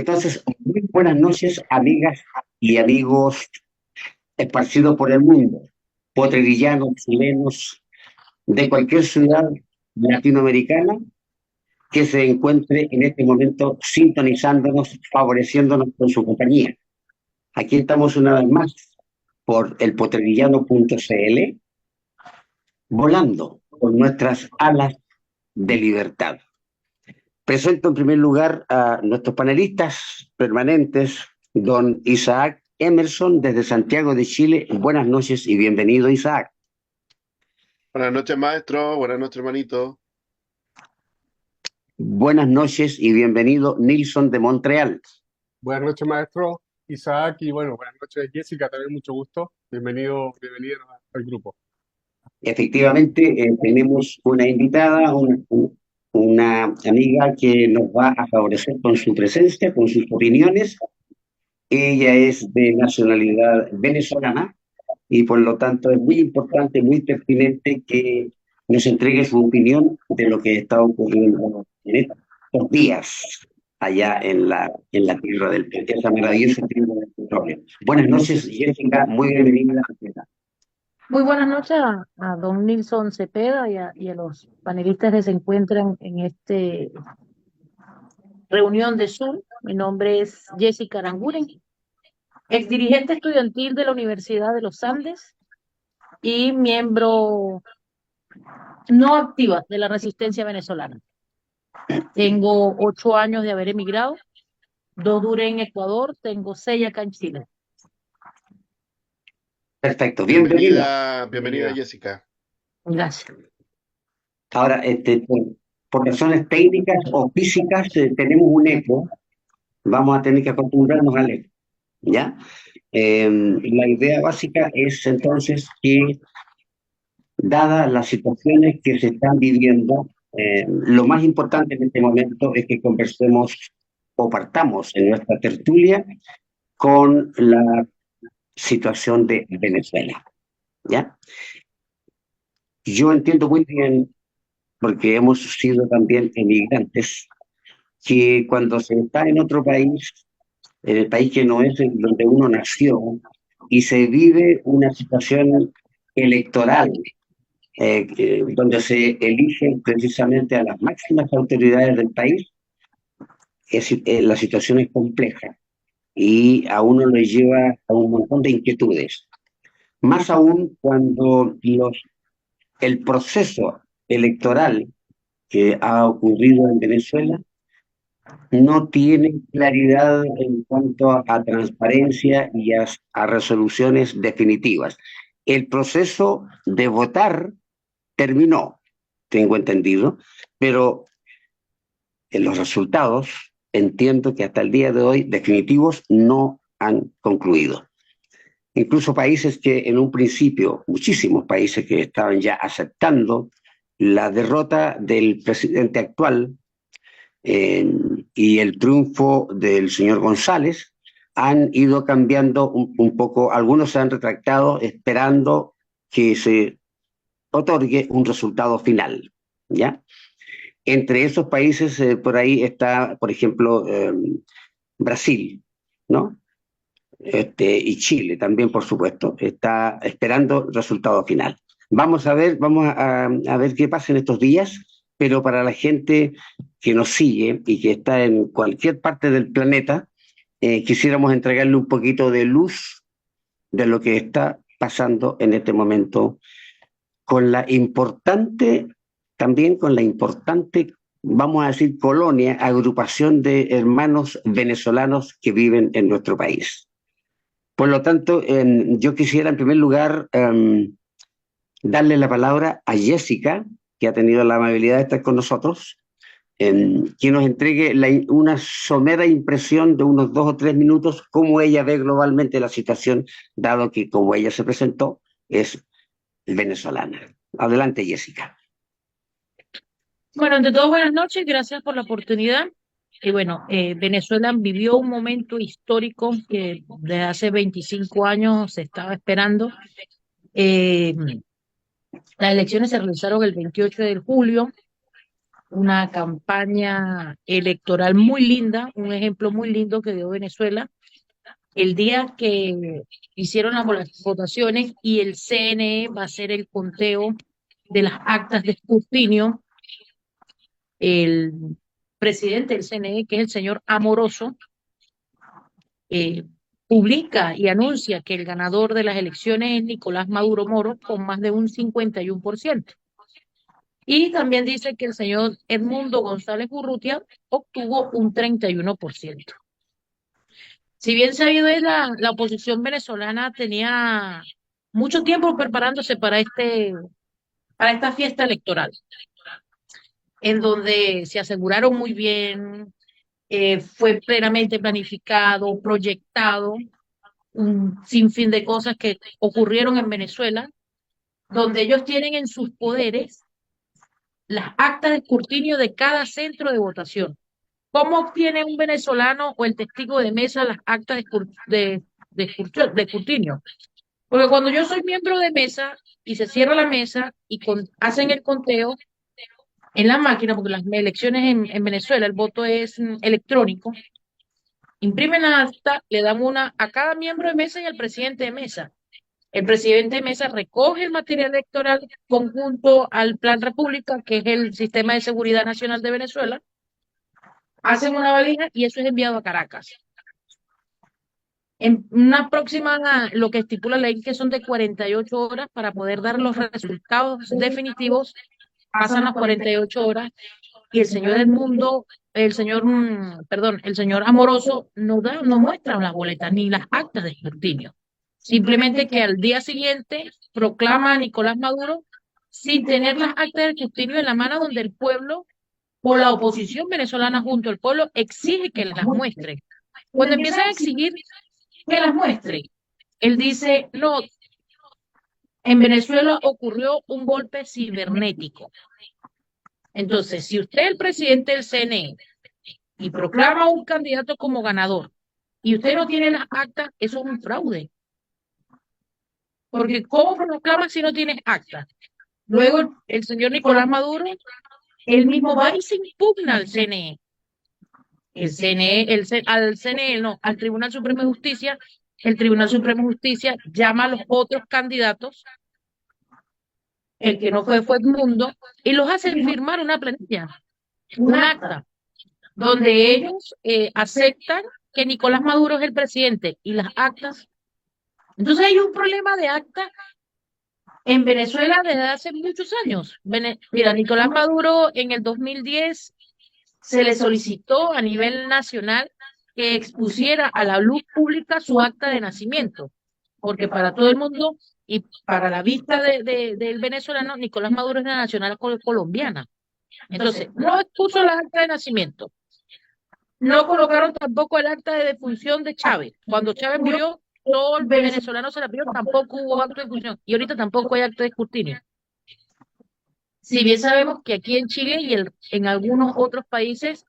Entonces, muy buenas noches, amigas y amigos esparcidos por el mundo, potrevillanos, chilenos, de cualquier ciudad latinoamericana que se encuentre en este momento sintonizándonos, favoreciéndonos con su compañía. Aquí estamos una vez más por el potrevillano.cl, volando con nuestras alas de libertad. Presento en primer lugar a nuestros panelistas permanentes, don Isaac Emerson desde Santiago de Chile. Buenas noches y bienvenido, Isaac. Buenas noches, maestro. Buenas noches, hermanito. Buenas noches y bienvenido, Nilson de Montreal. Buenas noches, maestro Isaac, y bueno, buenas noches, Jessica, también mucho gusto. Bienvenida al grupo. Efectivamente, tenemos una invitada, una amiga que nos va a favorecer con su presencia, con sus opiniones. Ella es de nacionalidad venezolana y por lo tanto es muy importante, muy pertinente que nos entregue su opinión de lo que está ocurriendo en estos días allá en la tierra del esa maravillosa tierra del petróleo. Buenas noches, Jessica, muy bienvenida. Muy buenas noches a don Nilson Cepeda y a los panelistas que se encuentran en esta reunión de Zoom. Mi nombre es Jessica Aranguren, ex dirigente estudiantil de la Universidad de los Andes y miembro no activa de la resistencia venezolana. Tengo 8 años de haber emigrado, 2 duré en Ecuador, tengo 6 acá en Chile. Perfecto, bienvenida. Bienvenida, Jessica. Gracias. Ahora, por razones técnicas o físicas, tenemos un eco. Vamos a tener que acostumbrarnos al eco, ¿ya? La idea básica es entonces que, dadas las situaciones que se están viviendo, lo más importante en este momento es que conversemos o partamos en nuestra tertulia con la situación de Venezuela, ¿ya? Yo entiendo muy bien, porque hemos sido también emigrantes, que cuando se está en otro país, en el país que no es en donde uno nació, y se vive una situación electoral, donde se eligen precisamente a las máximas autoridades del país, la situación es compleja y a uno le lleva a un montón de inquietudes. Más aún cuando el proceso electoral que ha ocurrido en Venezuela no tiene claridad en cuanto a transparencia y a resoluciones definitivas. El proceso de votar terminó, tengo entendido, pero en los resultados entiendo que hasta el día de hoy definitivos no han concluido. Incluso países que en un principio, muchísimos países que estaban ya aceptando la derrota del presidente actual, y el triunfo del señor González, han ido cambiando un poco, algunos se han retractado esperando que se otorgue un resultado final, ¿ya? Entre esos países, por ahí está, por ejemplo, Brasil, ¿no? Y Chile también, por supuesto, está esperando resultado final. Vamos a ver qué pasa en estos días, pero para la gente que nos sigue y que está en cualquier parte del planeta, quisiéramos entregarle un poquito de luz de lo que está pasando en este momento con la importante, también con la importante, vamos a decir, colonia, agrupación de hermanos venezolanos que viven en nuestro país. Por lo tanto, yo quisiera en primer lugar darle la palabra a Jessica, que ha tenido la amabilidad de estar con nosotros, que nos entregue una somera impresión de unos 2 o 3 minutos, cómo ella ve globalmente la situación, dado que como ella se presentó, es venezolana. Adelante, Jessica. Bueno, ante todo, buenas noches, gracias por la oportunidad. Y bueno, Venezuela vivió un momento histórico que desde hace 25 años se estaba esperando. Eh, las elecciones se realizaron el 28 de julio una campaña electoral muy linda, un ejemplo muy lindo que dio Venezuela. El día que hicieron las votaciones y el CNE va a hacer el conteo de las actas de escrutinio, el presidente del CNE, que es el señor Amoroso, eh, publica y anuncia que el ganador de las elecciones es Nicolás Maduro Moro con más de un 51%. Y también dice que el señor Edmundo González Urrutia obtuvo un 31%. Si bien sabido es, la oposición venezolana tenía mucho tiempo preparándose para esta fiesta electoral, en donde se aseguraron muy bien, fue plenamente planificado, proyectado, un sinfín de cosas que ocurrieron en Venezuela, donde ellos tienen en sus poderes las actas de escrutinio de cada centro de votación. ¿Cómo obtiene un venezolano o el testigo de mesa las actas de escrutinio? Porque cuando yo soy miembro de mesa y se cierra la mesa y hacen el conteo en la máquina, porque las elecciones en Venezuela, el voto es electrónico, imprimen la acta, le dan una a cada miembro de mesa y al presidente de mesa. El presidente de mesa recoge el material electoral conjunto al Plan República, que es el Sistema de Seguridad Nacional de Venezuela, hacen una valija y eso es enviado a Caracas. En una próxima, lo que estipula la ley, que son de 48 horas para poder dar los resultados definitivos, pasan las 48 horas y el señor Edmundo, el señor Amoroso no muestra las boletas ni las actas de escrutinio. Simplemente que al día siguiente proclama a Nicolás Maduro sin tener las actas de escrutinio en la mano, donde el pueblo o la oposición venezolana junto al pueblo exige que las muestre. Cuando empiezan a exigir que las muestre, él dice, no, en Venezuela ocurrió un golpe cibernético. Entonces, si usted es el presidente del CNE y proclama a un candidato como ganador y usted no tiene las actas, eso es un fraude. Porque ¿cómo proclama si no tienes actas? Luego el señor Nicolás Maduro, él mismo va y se impugna al CNE. Al CNE, no, al Tribunal Supremo de Justicia. El Tribunal Supremo de Justicia llama a los otros candidatos, el que no fue Edmundo, y los hace firmar una planilla, un acta, donde ellos aceptan que Nicolás Maduro es el presidente y las actas. Entonces hay un problema de acta en Venezuela desde hace muchos años. Mira, Nicolás Maduro en el 2010 se le solicitó a nivel nacional que expusiera a la luz pública su acta de nacimiento, porque para todo el mundo y para la vista del venezolano, Nicolás Maduro es la nacional colombiana. Entonces, no expuso la acta de nacimiento. No colocaron tampoco el acta de defunción de Chávez. Cuando Chávez murió, todo el venezolano se la pidió, tampoco hubo acto de defunción. Y ahorita tampoco hay acto de escrutinio. Si bien sabemos que aquí en Chile y en algunos otros países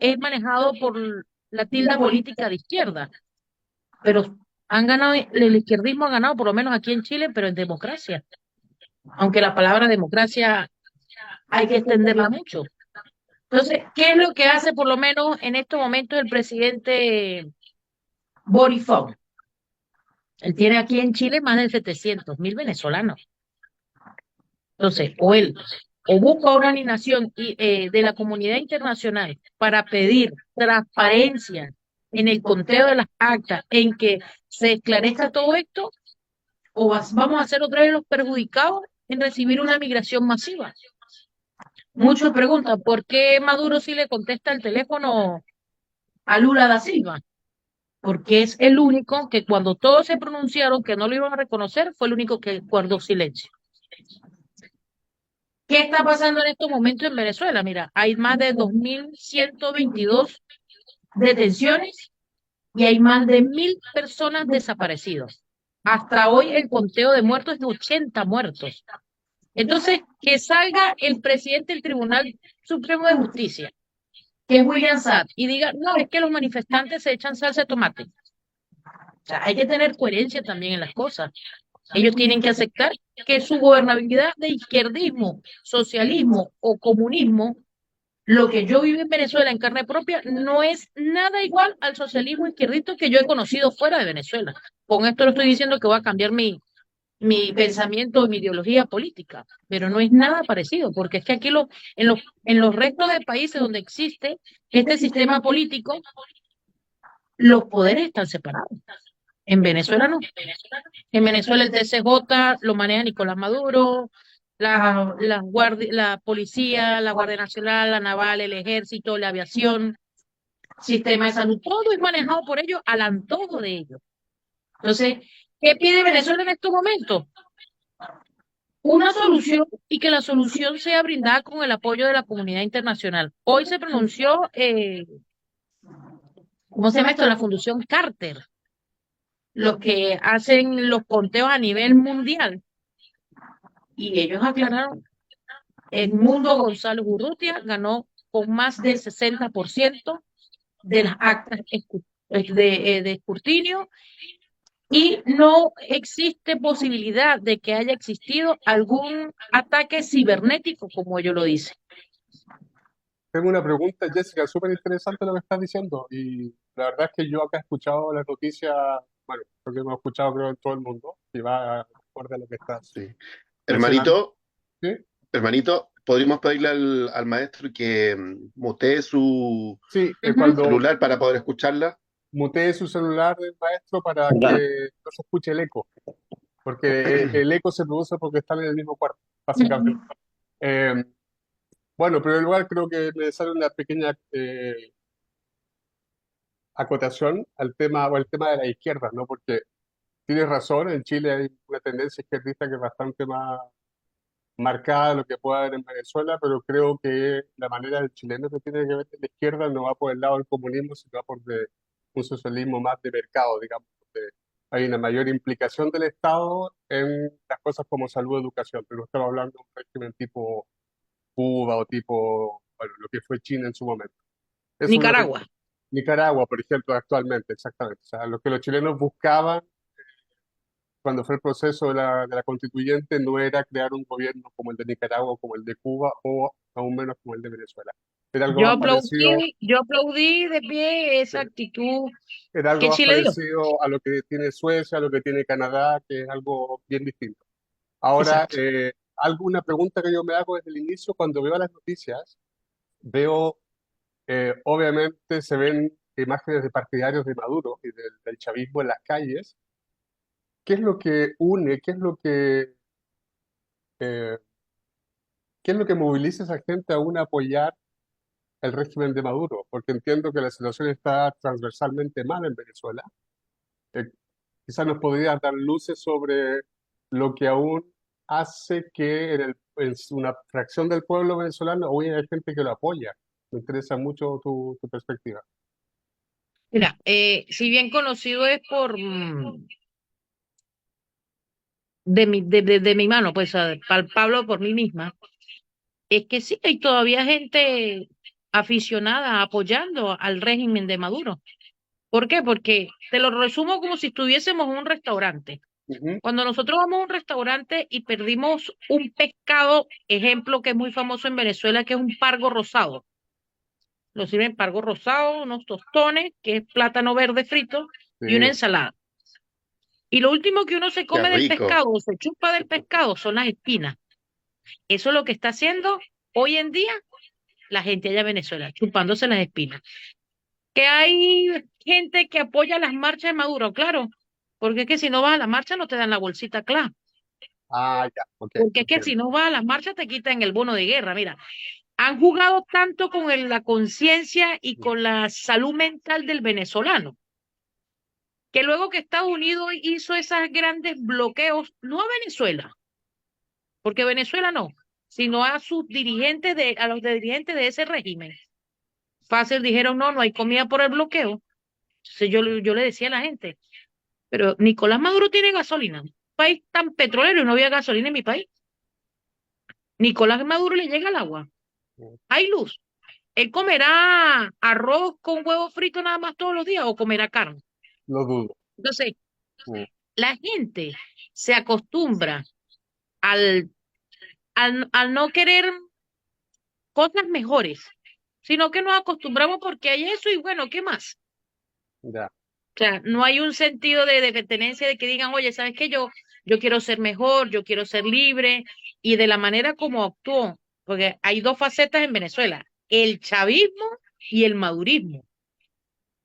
es manejado por la tilda política de izquierda, pero el izquierdismo ha ganado, por lo menos aquí en Chile, pero en democracia. Aunque la palabra democracia hay que extenderla mucho. Entonces, ¿qué es lo que hace por lo menos en estos momentos el presidente Boric? Él tiene aquí en Chile más de 700.000 venezolanos. Entonces, o busca una alineación de la comunidad internacional para pedir transparencia en el conteo de las actas, en que se esclarezca todo esto, o vamos a ser otra vez los perjudicados en recibir una migración masiva. Muchos preguntan, ¿por qué Maduro sí le contesta el teléfono a Lula da Silva? Porque es el único que cuando todos se pronunciaron que no lo iban a reconocer, fue el único que guardó silencio. ¿Qué está pasando en estos momentos en Venezuela? Mira, hay más de 2.122 detenciones y hay más de 1.000 personas desaparecidas. Hasta hoy el conteo de muertos es de 80 muertos. Entonces, que salga el presidente del Tribunal Supremo de Justicia, que es William Saab, y diga, no, es que los manifestantes se echan salsa de tomate. O sea, hay que tener coherencia también en las cosas. Ellos tienen que aceptar que su gobernabilidad de izquierdismo, socialismo o comunismo Lo que yo viví en Venezuela en carne propia no es nada igual al socialismo izquierdito que yo he conocido fuera de Venezuela. Con esto no estoy diciendo que voy a cambiar mi pensamiento, mi ideología política, pero no es nada parecido, porque es que aquí en los restos de países donde existe este sistema político, los poderes están separados. En Venezuela no. En Venezuela el TCJ lo maneja Nicolás Maduro, la policía, la Guardia Nacional, la Naval, el Ejército, la aviación, sistema de salud, todo es manejado por ellos al antojo de ellos. Entonces, ¿qué pide Venezuela en estos momentos? Una solución y que la solución sea brindada con el apoyo de la comunidad internacional. Hoy se pronunció, ¿cómo se llama esto? La Fundación Carter, los que hacen los conteos a nivel mundial. Y ellos aclararon, Edmundo González Urrutia ganó con más del 60% de las actas de escrutinio y no existe posibilidad de que haya existido algún ataque cibernético, como ellos lo dicen. Tengo una pregunta, Jessica, súper interesante lo que estás diciendo. Y la verdad es que yo acá he escuchado las noticias, bueno, lo que hemos escuchado creo en todo el mundo, y va acorde a lo que estás Sí. mencionando. Hermanito, ¿Sí? hermanito, ¿podríamos pedirle al maestro que mutee su Sí, Ujú. cuando celular para poder escucharla? mutee su celular del maestro para ¿Verdad? que no se escuche el eco, porque el eco se produce porque están en el mismo cuarto, básicamente. Eh, bueno, en primer lugar creo que es necesaria una pequeña acotación al tema o al tema de la izquierda, ¿no? Porque tienes razón, en Chile hay una tendencia izquierdista que es bastante más marcada de lo que puede haber en Venezuela, pero creo que la manera del chileno que tiene que ver en la izquierda no va por el lado del comunismo, sino va por un socialismo más de mercado, digamos, donde hay una mayor implicación del Estado en las cosas como salud y educación, pero no estamos hablando de un régimen tipo Cuba o tipo, bueno, lo que fue China en su momento. Es una Nicaragua. Nicaragua, por ejemplo, actualmente, exactamente. O sea, lo que los chilenos buscaban cuando fue el proceso de la constituyente no era crear un gobierno como el de Nicaragua, como el de Cuba o aún menos como el de Venezuela. Era algo más parecido, Yo aplaudí de pie esa actitud era algo que más Chile dio. parecido a lo que tiene Suecia, a lo que tiene Canadá, que es algo bien distinto. Ahora, Exacto. alguna pregunta que yo me hago desde el inicio, cuando veo las noticias, veo, obviamente se ven imágenes de partidarios de Maduro y del chavismo en las calles. ¿Qué es lo que une? Eh, ¿Qué es lo que moviliza a esa gente a aún apoyar el régimen de Maduro? Porque entiendo que la situación está transversalmente mal en Venezuela. Eh, Quizás nos podría dar luces sobre lo que aún hace que en una fracción del pueblo venezolano hoy hay gente que lo apoya. Me interesa mucho tu perspectiva. Mira, si bien conocido es de mi mano, pues palpable por mí misma, es que sí hay todavía gente aficionada apoyando al régimen de Maduro. ¿Por qué? Porque te lo resumo como si estuviésemos en un restaurante. Ujú. Cuando nosotros vamos a un restaurante y perdimos un pescado, ejemplo que es muy famoso en Venezuela, que es un pargo rosado. Lo sirven pargo rosado, unos tostones, que es plátano verde frito, y una Sí, ensalada. Y lo último que uno se Qué come del rico. pescado o se chupa del pescado son las espinas. Eso es lo que está haciendo hoy en día la gente allá en Venezuela, chupándose las espinas. Que hay gente que apoya las marchas de Maduro, claro, porque es que si no vas a la marcha no te dan la bolsita, claro. ah, ya, ok, Porque es que si entiendo. no vas a las marchas te quitan el bono de guerra. Mira, han jugado tanto con la conciencia y con la salud mental del venezolano, que luego que Estados Unidos hizo esos grandes bloqueos, no a Venezuela, porque Venezuela no, sino a sus dirigentes, a los dirigentes de ese régimen. Fácil dijeron, no, no hay comida por el bloqueo. Entonces yo le decía a la gente, pero Nicolás Maduro tiene gasolina. Un país tan petrolero y no había gasolina en mi país. Nicolás Maduro le llega el agua. Hay luz. Él comerá arroz con huevo frito nada más todos los días o comerá carne. Lo dudo. Entonces, Mm. la gente se acostumbra al no querer cosas mejores. sino que nos acostumbramos porque hay eso y bueno, ¿qué más? Ya. O sea, no hay un sentido de pertenencia de que digan, oye, ¿sabes qué? Yo quiero ser mejor, yo quiero ser libre, y de la manera como actuó, porque hay dos facetas en Venezuela, el chavismo y el madurismo.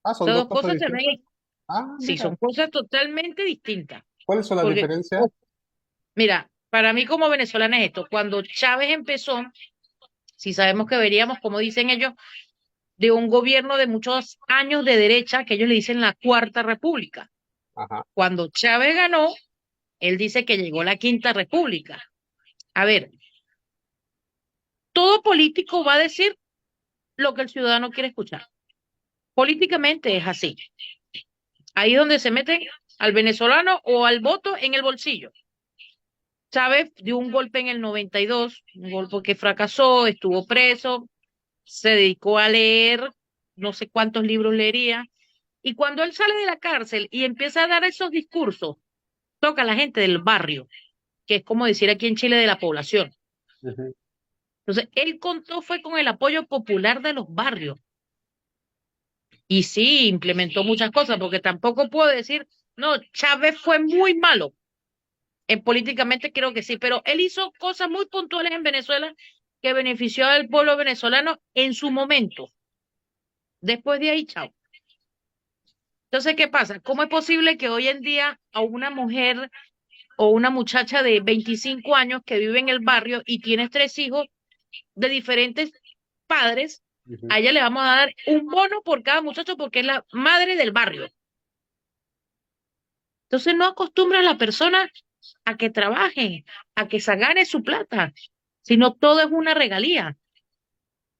Ah, son Son dos dos cosas cosas que no distintas. hay, Ah, sí, mira. son cosas totalmente distintas. ¿Cuáles son las Porque, diferencias? mira, para mí como venezolana es esto, cuando Chávez empezó, si sabemos que veríamos, como dicen ellos, de un gobierno de muchos años de derecha, que ellos le dicen la Cuarta República. Ajá. Cuando Chávez ganó, él dice que llegó la Quinta República. A ver, todo político va a decir lo que el ciudadano quiere escuchar. Políticamente es así. Ahí es donde se meten al venezolano o al voto en el bolsillo. Chávez dio un golpe en el 92, un golpe que fracasó, estuvo preso, se dedicó a leer, no sé cuántos libros leería, y cuando él sale de la cárcel y empieza a dar esos discursos, toca a la gente del barrio, que es como decir aquí en Chile de la población. Ujú. Entonces, él contó fue con el apoyo popular de los barrios. Y sí, implementó muchas cosas, porque tampoco puedo decir, no, Chávez fue muy malo. Políticamente creo que sí, pero él hizo cosas muy puntuales en Venezuela que benefició al pueblo venezolano en su momento. Después de ahí, chao. Entonces, ¿qué pasa? ¿Cómo es posible que hoy en día a una mujer o una muchacha de 25 años que vive en el barrio y tiene 3 hijos de diferentes padres, Ujú. a ella le vamos a dar un bono por cada muchacho porque es la madre del barrio? Entonces no acostumbra a la persona a que trabaje, a que se gane su plata, sino todo es una regalía.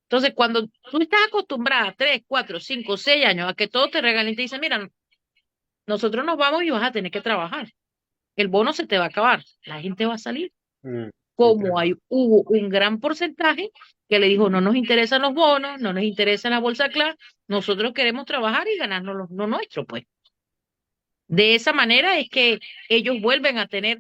Entonces, cuando tú estás acostumbrada 3, 4, 5, 6 años a que todo te regalen, te dicen, mira, nosotros nos vamos y vas a tener que trabajar. El bono se te va a acabar, la gente va a salir. Mm, Como entiendo. hubo un gran porcentaje que le dijo, no nos interesan los bonos, no nos interesa la bolsa clase, nosotros queremos trabajar y ganarnos lo nuestro, pues. De esa manera es que ellos vuelven a tener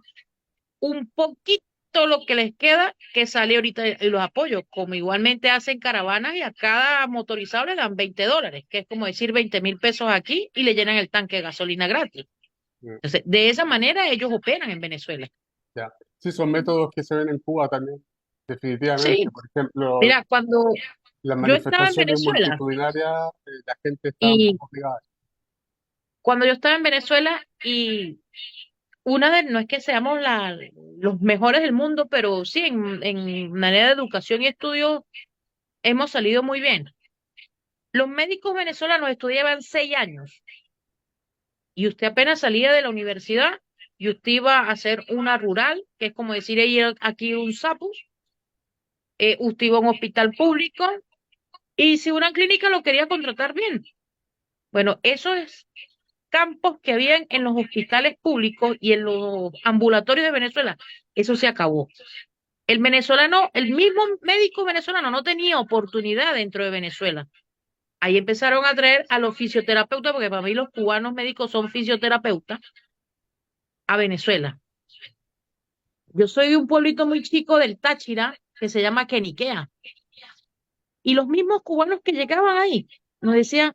un poquito lo que les queda que sale ahorita y los apoyos, como igualmente hacen caravanas y a cada motorizado le dan $20, que es como decir 20.000 pesos aquí y le llenan el tanque de gasolina gratis. Mm, Entonces, de esa manera ellos operan en Venezuela. ya. Sí, son métodos que se ven en Cuba también, Sí, definitivamente. Por ejemplo, mira, cuando las yo estaba en manifestaciones Venezuela multitudinarias, la gente está un y poco pegada. cuando yo estaba en Venezuela y no es que seamos los mejores del mundo, pero sí, en manera de educación y estudio hemos salido muy bien. Los médicos venezolanos estudiaban 6 años y usted apenas salía de la universidad y usted iba a hacer una rural, que es como decir ir aquí un sapus, usted iba a un hospital público y si una clínica lo quería contratar bien. Bueno, esos campos que habían en los hospitales públicos y en los ambulatorios de Venezuela, eso se acabó. El venezolano, el mismo médico venezolano no tenía oportunidad dentro de Venezuela. Ahí empezaron a traer a los fisioterapeutas, porque para mí los cubanos médicos son fisioterapeutas, a Venezuela. Yo soy de un pueblito muy chico del Táchira que se llama Queniquea. Y los mismos cubanos que llegaban ahí nos decían,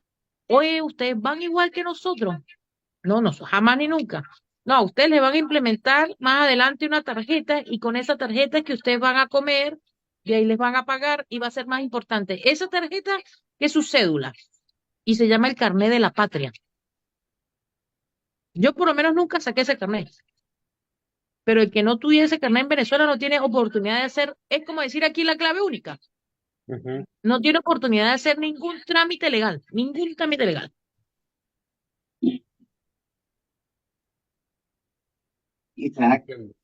oye, ustedes van igual que nosotros. No, no, jamás ni nunca. No, a ustedes les van a implementar más adelante una tarjeta y con esa tarjeta es que ustedes van a comer y ahí les van a pagar y va a ser más importante esa tarjeta que su cédula. Y se llama el carnet de la patria. Yo por lo menos nunca saqué ese carnet, pero el que no tuviese carnet en Venezuela no tiene oportunidad de hacer, es como decir aquí la clave única, Ujú. no tiene oportunidad de hacer ningún trámite legal, ningún trámite legal. Isaac, Entiendo.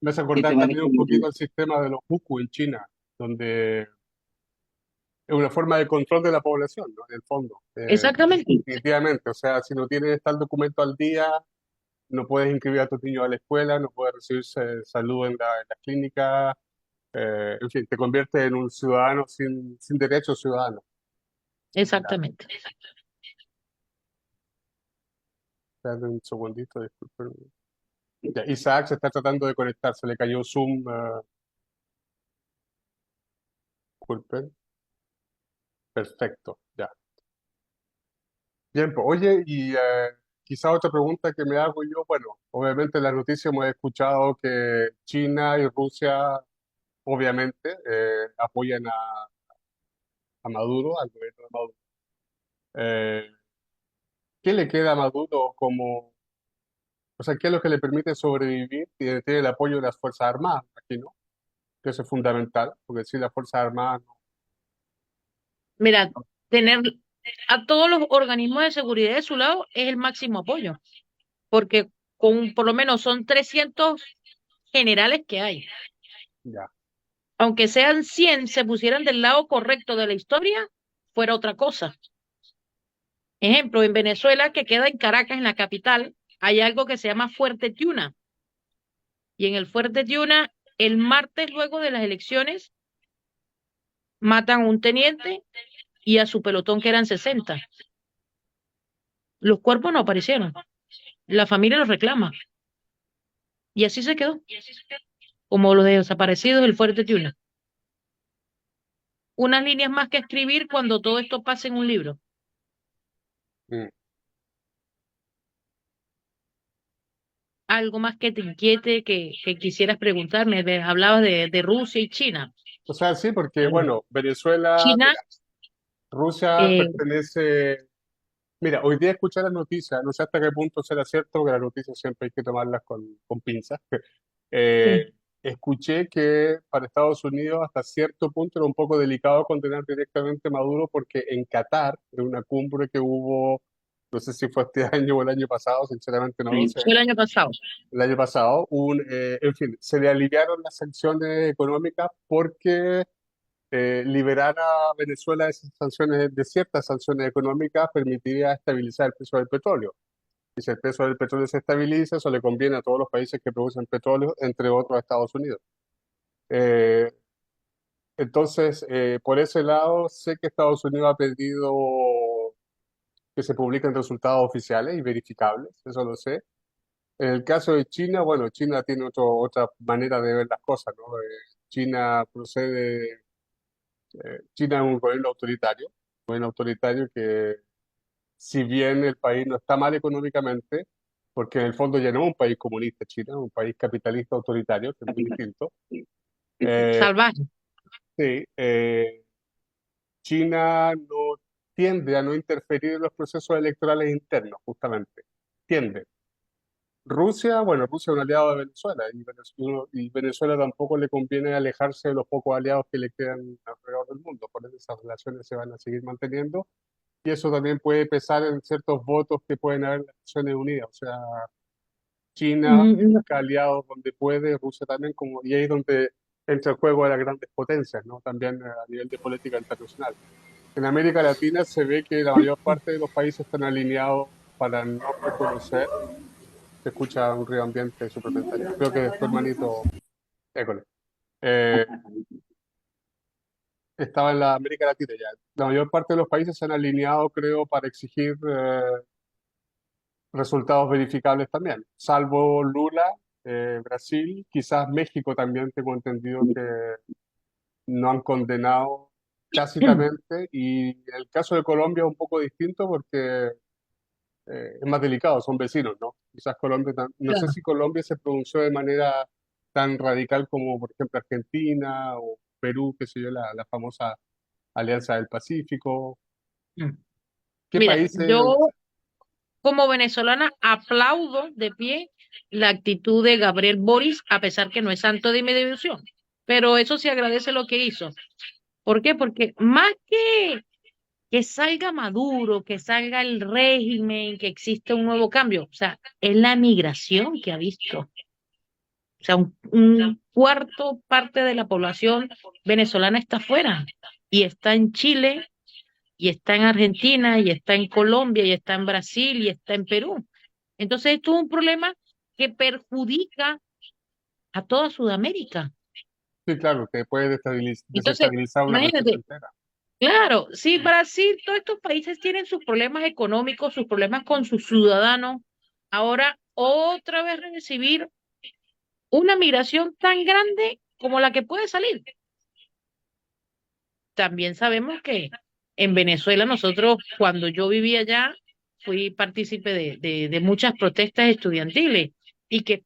Me hace ¿qué te acordar también parece? un poquito el sistema de los huku en China, donde es una forma de control de la población, ¿no? En el fondo. Exactamente, Definitivamente. O sea, si no tienes tal documento al día, no puedes inscribir a tus niños a la escuela, no puedes recibir salud en la clínica, en fin, te conviertes en un ciudadano sin derechos ciudadanos. exactamente. Dame un segundito, disculpen. Ya, Isaac se está tratando de conectar, se le cayó Zoom, disculpen. Perfecto, ya. Bien, pues, oye, y quizá otra pregunta que me hago yo, bueno, obviamente en las noticias hemos escuchado que China y Rusia, obviamente, apoyan a Maduro, al gobierno de Maduro. Eh, ¿Qué le queda a Maduro como, o sea, qué es lo que le permite sobrevivir? Tiene el apoyo de las Fuerzas Armadas, aquí, ¿no? Que eso es fundamental, porque si las Fuerzas Armadas Mira, tener a todos los organismos de seguridad de su lado es el máximo apoyo, porque con por lo menos son 300 generales que hay. ya, Aunque sean 100, se pusieran del lado correcto de la historia, fuera otra cosa. Ejemplo, en Venezuela, que queda en Caracas, en la capital, hay algo que se llama Fuerte Tiuna. Y en el Fuerte Tiuna, el martes luego de las elecciones, matan a un teniente y a su pelotón, que eran 60. Los cuerpos no aparecieron. La familia los reclama. Y así se quedó, como los desaparecidos del Fuerte Tiuna. Unas líneas más que escribir cuando todo esto pase en un libro. mm. Algo más que te inquiete, que quisieras preguntarme. Hablabas de Rusia y China. O sea, sí, porque, Eh, bueno, Venezuela, China, mira, Rusia eh, pertenece. Mira, hoy día escuché las noticias, no sé hasta qué punto será cierto, porque las noticias siempre hay que tomarlas con pinzas. sí, Escuché que para Estados Unidos hasta cierto punto era un poco delicado condenar directamente a Maduro porque en Qatar, en una cumbre que hubo, no sé si fue este año o el año pasado, sinceramente no lo sé, fue el año pasado. el año pasado, en fin, se le aliviaron las sanciones económicas porque liberar a Venezuela de esas sanciones, de ciertas sanciones económicas, permitiría estabilizar el precio del petróleo. Y si el precio del petróleo se estabiliza, eso le conviene a todos los países que producen petróleo, entre otros a Estados Unidos. Eh, entonces, por ese lado, sé que Estados Unidos ha pedido que se publiquen resultados oficiales y verificables, eso lo sé. En el caso de China, bueno, China tiene otra manera de ver las cosas, ¿no? China procede, China es un gobierno autoritario que, si bien el país no está mal económicamente, porque en el fondo ya no es un país comunista China, es un país capitalista autoritario, que es muy distinto. Eh, Salvaje. sí, China no tiende a no interferir en los procesos electorales internos, justamente. Tiende. Rusia, bueno, Rusia es un aliado de Venezuela y Venezuela tampoco le conviene alejarse de los pocos aliados que le quedan alrededor del mundo. Por eso esas relaciones se van a seguir manteniendo y eso también puede pesar en ciertos votos que pueden haber en las Naciones Unidas. O sea, China No, busca aliados donde puede, Rusia también, y ahí es donde entra el juego de las grandes potencias, ¿no? También a nivel de política internacional. En América Latina se ve que la mayor parte de los países están alineados para no reconocer. Se escucha un ruido ambiente suplementario. Creo que es tu hermanito École. Eh, Estaba en la América Latina ya. La mayor parte de los países se han alineado, creo, para exigir resultados verificables también, salvo Lula, Brasil, quizás México también tengo entendido que no han condenado tácitamente y el caso de Colombia es un poco distinto porque es más delicado, son vecinos, ¿no? Quizás Colombia, no sé claro. si Colombia se pronunció de manera tan radical como por ejemplo Argentina o Perú, qué sé yo, la famosa Alianza del Pacífico. Mm. ¿Qué Mira, países? yo como venezolana aplaudo de pie la actitud de Gabriel Boris, a pesar que no es santo de mi devoción. Pero eso se agradece lo que hizo. ¿Por qué? Porque más que salga Maduro, que salga el régimen, que exista un nuevo cambio, o sea, es la migración que ha visto. O sea, un cuarto parte de la población venezolana está afuera y está en Chile y está en Argentina y está en Colombia y está en Brasil y está en Perú. Entonces, esto es un problema que perjudica a toda Sudamérica. Sí, claro, que puede Entonces, desestabilizar una región imagínate, entera. claro, si Brasil, todos estos países tienen sus problemas económicos, sus problemas con sus ciudadanos, ahora otra vez recibir una migración tan grande como la que puede salir. También sabemos que En Venezuela, nosotros, cuando yo vivía allá, fui partícipe de muchas protestas estudiantiles y que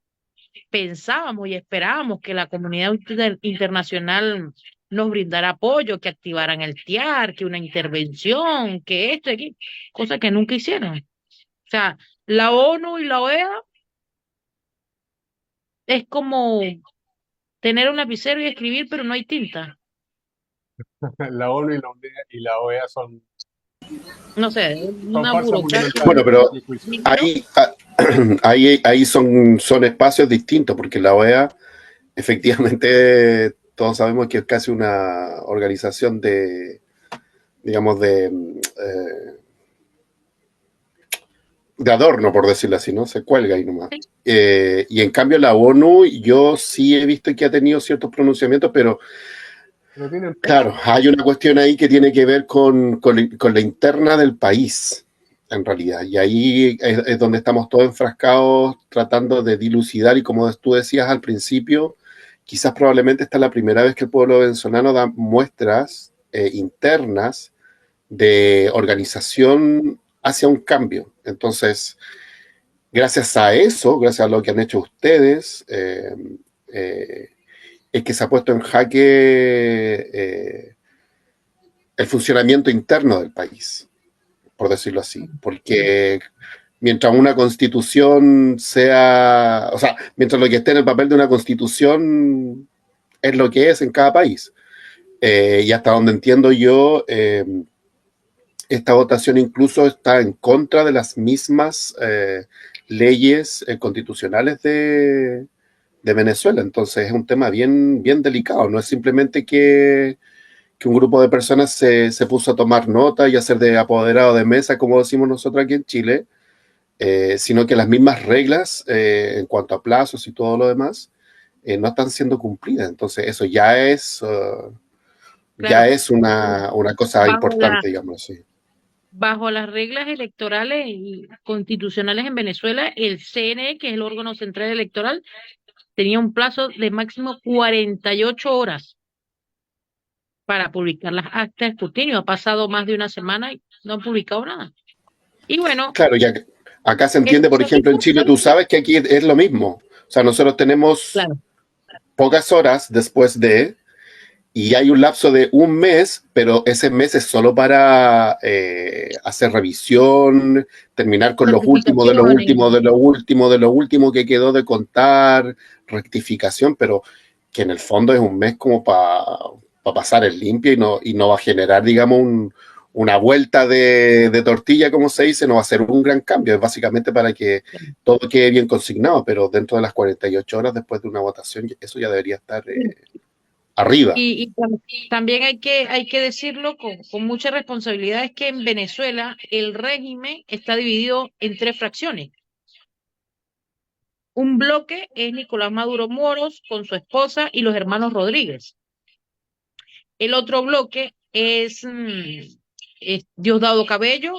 pensábamos y esperábamos que la comunidad internacional nos brindara apoyo, que activaran el TIAR, que una intervención, que esto y aquello, cosa que nunca hicieron. O sea, la ONU y la OEA es como tener un lapicero y escribir, pero no hay tinta. La ONU y la OEA No sé, son una falsas burocracia Bueno, monumentales, pero a mi juicio. micro. ahí, ahí son espacios distintos, porque la OEA, efectivamente, todos sabemos que es casi una organización digamos, de adorno, por decirlo así, ¿no? Se cuelga ahí nomás. Y en cambio la ONU, yo sí he visto que ha tenido ciertos pronunciamientos, pero Pero tienen peso. claro, hay una cuestión ahí que tiene que ver con la interna del país, en realidad. Y ahí es donde estamos todos enfrascados tratando de dilucidar y como tú decías al principio, quizás probablemente esta es la primera vez que el pueblo venezolano da muestras internas de organización hacia un cambio. Entonces, gracias a eso, gracias a lo que han hecho ustedes, eh, es que se ha puesto en jaque el funcionamiento interno del país, por decirlo así. Porque mientras una constitución sea, o sea, mientras lo que esté en el papel de una constitución es lo que es en cada país. Y hasta donde entiendo yo, esta votación incluso está en contra de las mismas leyes constitucionales de Venezuela. Entonces es un tema bien, bien delicado. No es simplemente que un grupo de personas se puso a tomar nota y a ser de apoderado de mesa, como decimos nosotros aquí en Chile, sino que las mismas reglas en cuanto a plazos y todo lo demás no están siendo cumplidas. Entonces eso ya Claro, es una cosa bajo importante, digamos así. bajo las reglas electorales y constitucionales en Venezuela, el CNE, que es el órgano central electoral, tenía un plazo de máximo 48 horas para publicar las actas de escrutinio. Ha pasado más de una semana y no han publicado nada. Y bueno, Claro, ya acá se eso entiende, por se ejemplo, en Chile, tú sabes que aquí es lo mismo. O sea, nosotros tenemos claro, pocas horas después de, y hay un lapso de un mes, pero ese mes es solo para hacer revisión, terminar con los últimos de lo certificaciones. último, de lo último, de lo último que quedó de contar, rectificación, pero que en el fondo es un mes como para pasar el limpio y no va a generar, digamos, una vuelta de tortilla, como se dice, no va a ser un gran cambio, es básicamente para que todo quede bien consignado, pero dentro de las 48 horas después de una votación, eso ya debería estar arriba. También hay que decirlo con mucha responsabilidad, es que en Venezuela el régimen está dividido en tres fracciones. Un bloque es Nicolás Maduro Moros con su esposa y los hermanos Rodríguez. El otro bloque es Diosdado Cabello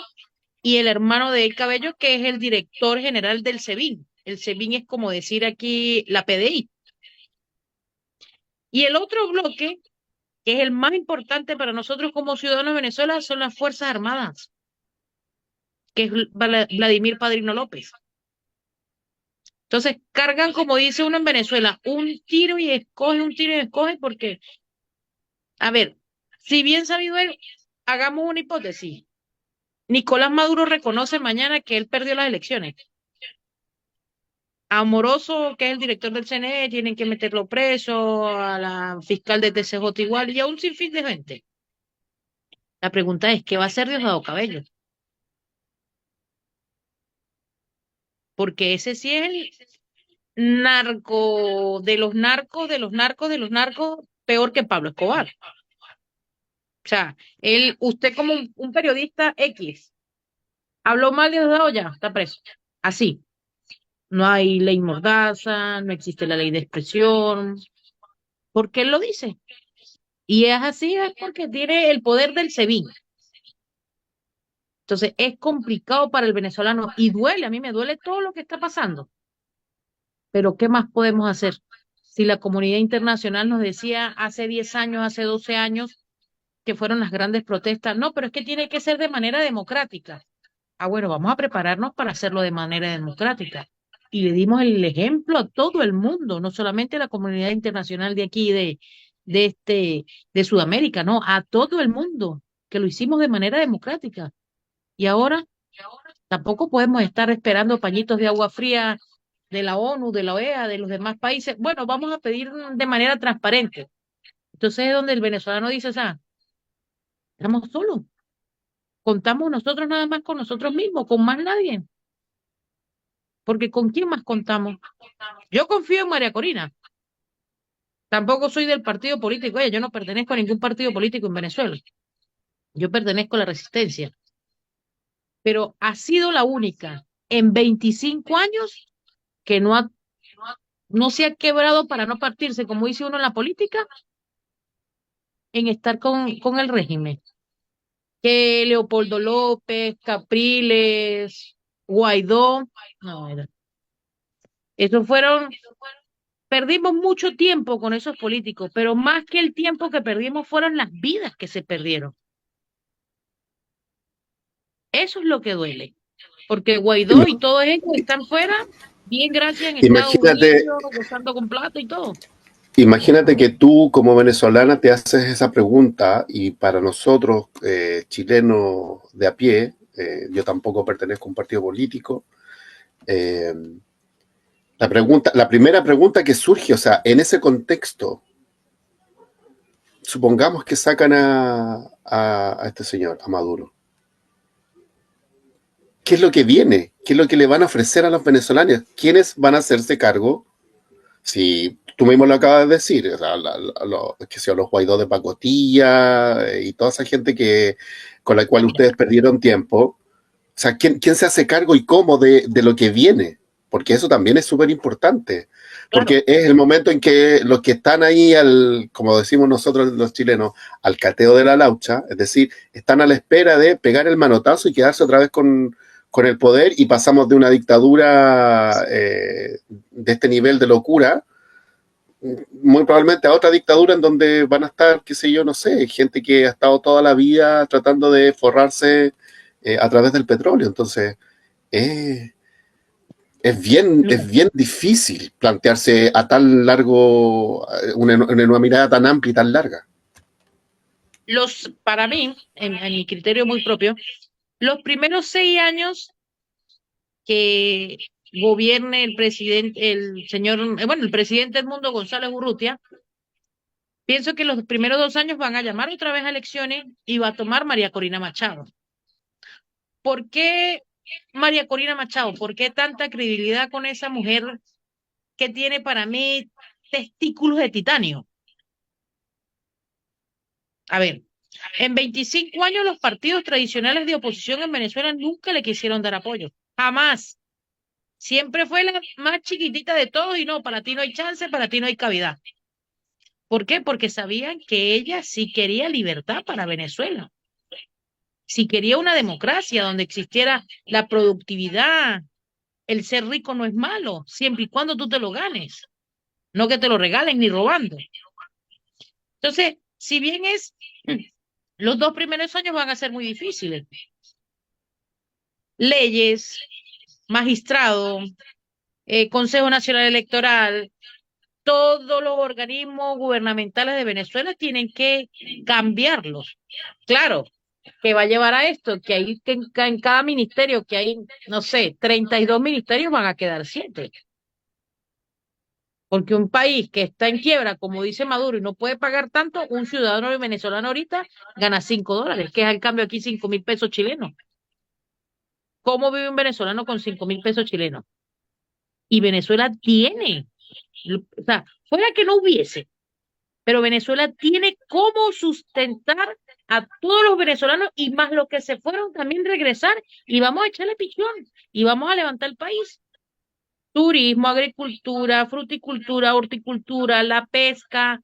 y el hermano de él Cabello, que es el director general del SEBIN. El SEBIN es como decir aquí la PDI. Y el otro bloque, que es el más importante para nosotros como ciudadanos de Venezuela, son las Fuerzas Armadas, que es Vladimir Padrino López. Entonces cargan, como dice uno en Venezuela, un tiro y escoge, porque, a ver, si bien sabido él, hagamos una hipótesis. Nicolás Maduro reconoce mañana que él perdió las elecciones. A Amoroso, que es el director del CNE, tienen que meterlo preso, a la fiscal de TCJ igual, y a un sinfín de gente. La pregunta es, ¿qué va a hacer Diosdado Cabello? Porque ese sí es el narco de los narcos, de los narcos, de los narcos, peor que Pablo Escobar. O sea, usted como un periodista X, habló mal de Diosdado, ya, está preso. Así. No hay ley mordaza, no existe la ley de expresión, porque él lo dice. Y es así, es porque tiene el poder del SEBIN. Entonces, es complicado para el venezolano y duele, a mí me duele todo lo que está pasando. Pero, ¿qué más podemos hacer? Si la comunidad internacional nos decía hace 10 años, hace 12 años, que fueron las grandes protestas. No, pero es que tiene que ser de manera democrática. Ah, bueno, vamos a prepararnos para hacerlo de manera democrática. Y le dimos el ejemplo a todo el mundo, no solamente a la comunidad internacional de aquí, de Sudamérica, no, a todo el mundo, que lo hicimos de manera democrática. Y ahora tampoco podemos estar esperando pañitos de agua fría de la ONU, de la OEA, de los demás países. Bueno, vamos a pedir de manera transparente. Entonces es donde el venezolano dice, estamos solos, contamos nosotros nada más con nosotros mismos, con más nadie, porque ¿con quién más contamos? Yo confío en María Corina, tampoco soy del partido político, yo no pertenezco a ningún partido político en Venezuela, yo pertenezco a la Resistencia, pero ha sido la única en 25 años que no se ha quebrado para no partirse, como dice uno en la política, en estar con el régimen. Que Leopoldo López, Capriles, Guaidó, no, esos perdimos mucho tiempo con esos políticos, pero más que el tiempo que perdimos fueron las vidas que se perdieron. Eso es lo que duele, porque Guaidó y todos ellos están fuera, bien gracias en Estados Imagínate, Unidos, gozando con plata y todo. imagínate que tú como venezolana te haces esa pregunta y para nosotros, chilenos de a pie, yo tampoco pertenezco a un partido político, eh, la primera pregunta que surge, o sea, en ese contexto, supongamos que sacan a este señor, a Maduro. ¿Qué es lo que viene? ¿Qué es lo que le van a ofrecer a los venezolanos? ¿Quiénes van a hacerse cargo? Si tú mismo lo acabas de decir, o sea, que sea los Guaidó de pacotilla y toda esa gente con la cual ustedes perdieron tiempo. O sea, ¿quién se hace cargo y cómo de lo que viene? Porque eso también es súper importante. Porque Claro. es el momento en que los que están ahí, como decimos nosotros los chilenos, al cateo de la laucha, es decir, están a la espera de pegar el manotazo y quedarse otra vez con el poder y pasamos de una dictadura de este nivel de locura, muy probablemente a otra dictadura en donde van a estar, qué sé yo, no sé, gente que ha estado toda la vida tratando de forrarse a través del petróleo. Entonces, eh, Mira, es bien difícil plantearse a tan largo, una mirada tan amplia y tan larga. para mí, en mi criterio muy propio, los primeros 6 años que gobierne el presidente, el señor, bueno, el presidente Edmundo González Urrutia, pienso que los primeros 2 años van a llamar otra vez a elecciones y va a tomar María Corina Machado. ¿Por qué María Corina Machado? ¿Por qué tanta credibilidad con esa mujer que tiene para mí testículos de titanio? A ver, en 25 años los partidos tradicionales de oposición en Venezuela nunca le quisieron dar apoyo. Jamás. Siempre fue la más chiquitita de todos y no, para ti no hay chance, para ti no hay cavidad. ¿Por qué? Porque sabían que ella sí quería libertad para Venezuela. Si quería una democracia donde existiera la productividad, el ser rico no es malo, siempre y cuando tú te lo ganes, no que te lo regalen ni robando. Entonces, si bien los 2 primeros años van a ser muy difíciles, leyes, magistrado, Consejo Nacional Electoral, todos los organismos gubernamentales de Venezuela tienen que cambiarlos. Claro, que va a llevar a esto, que hay que en cada ministerio que hay, no sé, 32 ministerios van a quedar 7. Porque un país que está en quiebra, como dice Maduro, y no puede pagar tanto, un ciudadano venezolano ahorita gana $5, que es al cambio aquí 5.000 pesos chilenos. ¿Cómo vive un venezolano con 5.000 pesos chilenos? Y Venezuela tiene, o sea, fuera que no hubiese, pero Venezuela tiene cómo sustentar a todos los venezolanos y más los que se fueron también regresar y vamos a echarle pichón y vamos a levantar el país. Turismo, agricultura, fruticultura, horticultura, la pesca,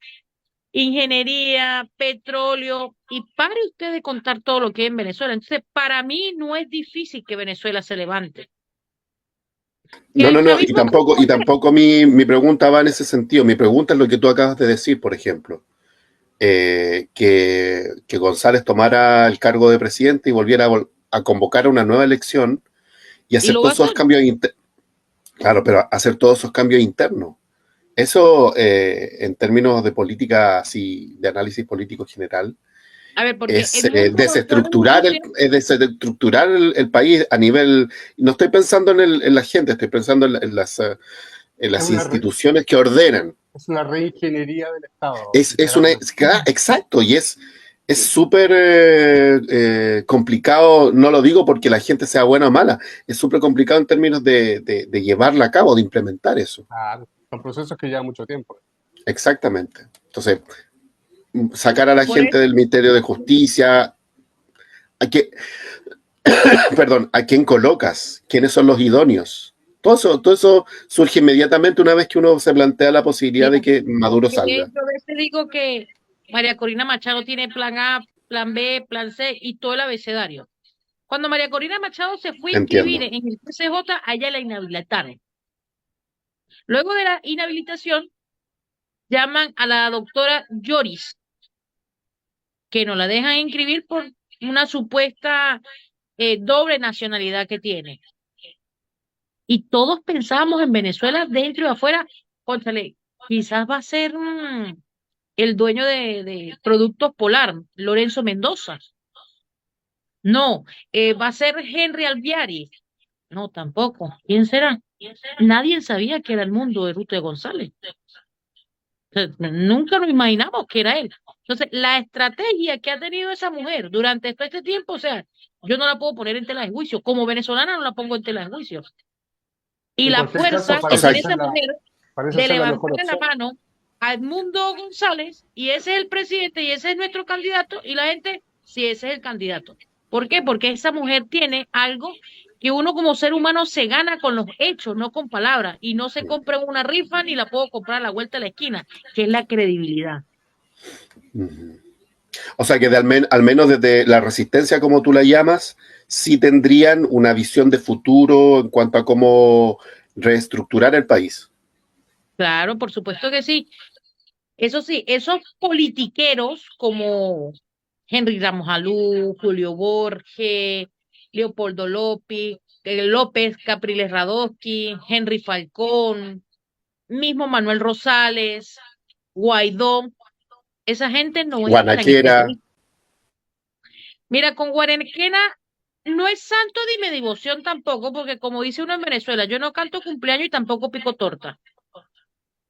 ingeniería, petróleo, y pare usted de contar todo lo que hay en Venezuela. Entonces, para mí no es difícil que Venezuela se levante. Que No, hay no, una no, misma y tampoco mi pregunta va en ese sentido. Mi pregunta es lo que tú acabas de decir, por ejemplo. que González tomara el cargo de presidente y volviera a convocar a una nueva elección y hacer lo va a todos esos hacer. cambios internos. Claro, pero hacer todos esos cambios internos. Eso, en términos de política, así, de análisis político general, A ver, porque es Edmundo desestructurar, González desestructurar el país a nivel. No estoy pensando en la gente, estoy pensando en las Es una, instituciones que ordenan. es una reingeniería del Estado. Es una. Exacto, y es súper complicado, no lo digo porque la gente sea buena o mala, es súper complicado en términos de llevarla a cabo, de implementar eso. Claro, son procesos que llevan mucho tiempo. Exactamente. Entonces, sacar a la Por gente del Ministerio de Justicia, perdón, ¿a quién colocas? ¿Quiénes son los idóneos? Todo eso surge inmediatamente una vez que uno se plantea la posibilidad de que Maduro salga. Yo a veces digo que María Corina Machado tiene plan A, plan B, plan C y todo el abecedario. Cuando María Corina Machado se fue a inscribir Entiendo. en el PCJ, a ella la inhabilitaron. Luego de la inhabilitación, llaman a la doctora Lloris, que no la dejan inscribir por una supuesta doble nacionalidad que tiene. Y todos pensábamos en Venezuela, dentro y afuera, cónchale, quizás va a ser el dueño de Productos Polar, Lorenzo Mendoza. No, va a ser Henry Alviari. No, tampoco. ¿Quién será? Nadie sabía que era el mundo de Ruth de González. O sea, nunca nos imaginamos que era él. Entonces, la estrategia que ha tenido esa mujer durante todo este tiempo, o sea, yo no la puedo poner en tela de juicio. Como venezolana no la pongo en tela de juicio. Y En la cualquier caso, fuerza que parece tiene ser esa mujer parece de ser la mejor levantarle la opción. mano a Edmundo González, y ese es el presidente y ese es nuestro candidato, y la gente, sí, ese es el candidato. ¿Por qué? Porque esa mujer tiene algo que uno como ser humano se gana con los hechos, no con palabras, y no se compra en una rifa ni la puedo comprar a la vuelta de la esquina, que es la credibilidad. O sea que al menos desde la resistencia, como tú la llamas, sí tendrían una visión de futuro en cuanto a cómo reestructurar el país. Claro, por supuesto que sí. Eso sí, esos politiqueros como Henry Ramos Alú, Julio Borges, Leopoldo López, Capriles Radosky, Henry Falcón, mismo Manuel Rosales, Guaidó, esa gente no entra en este Guanachera. país. Mira, con Guarequena no es santo ni me devoción tampoco, porque como dice uno en Venezuela, yo no canto cumpleaños y tampoco pico torta,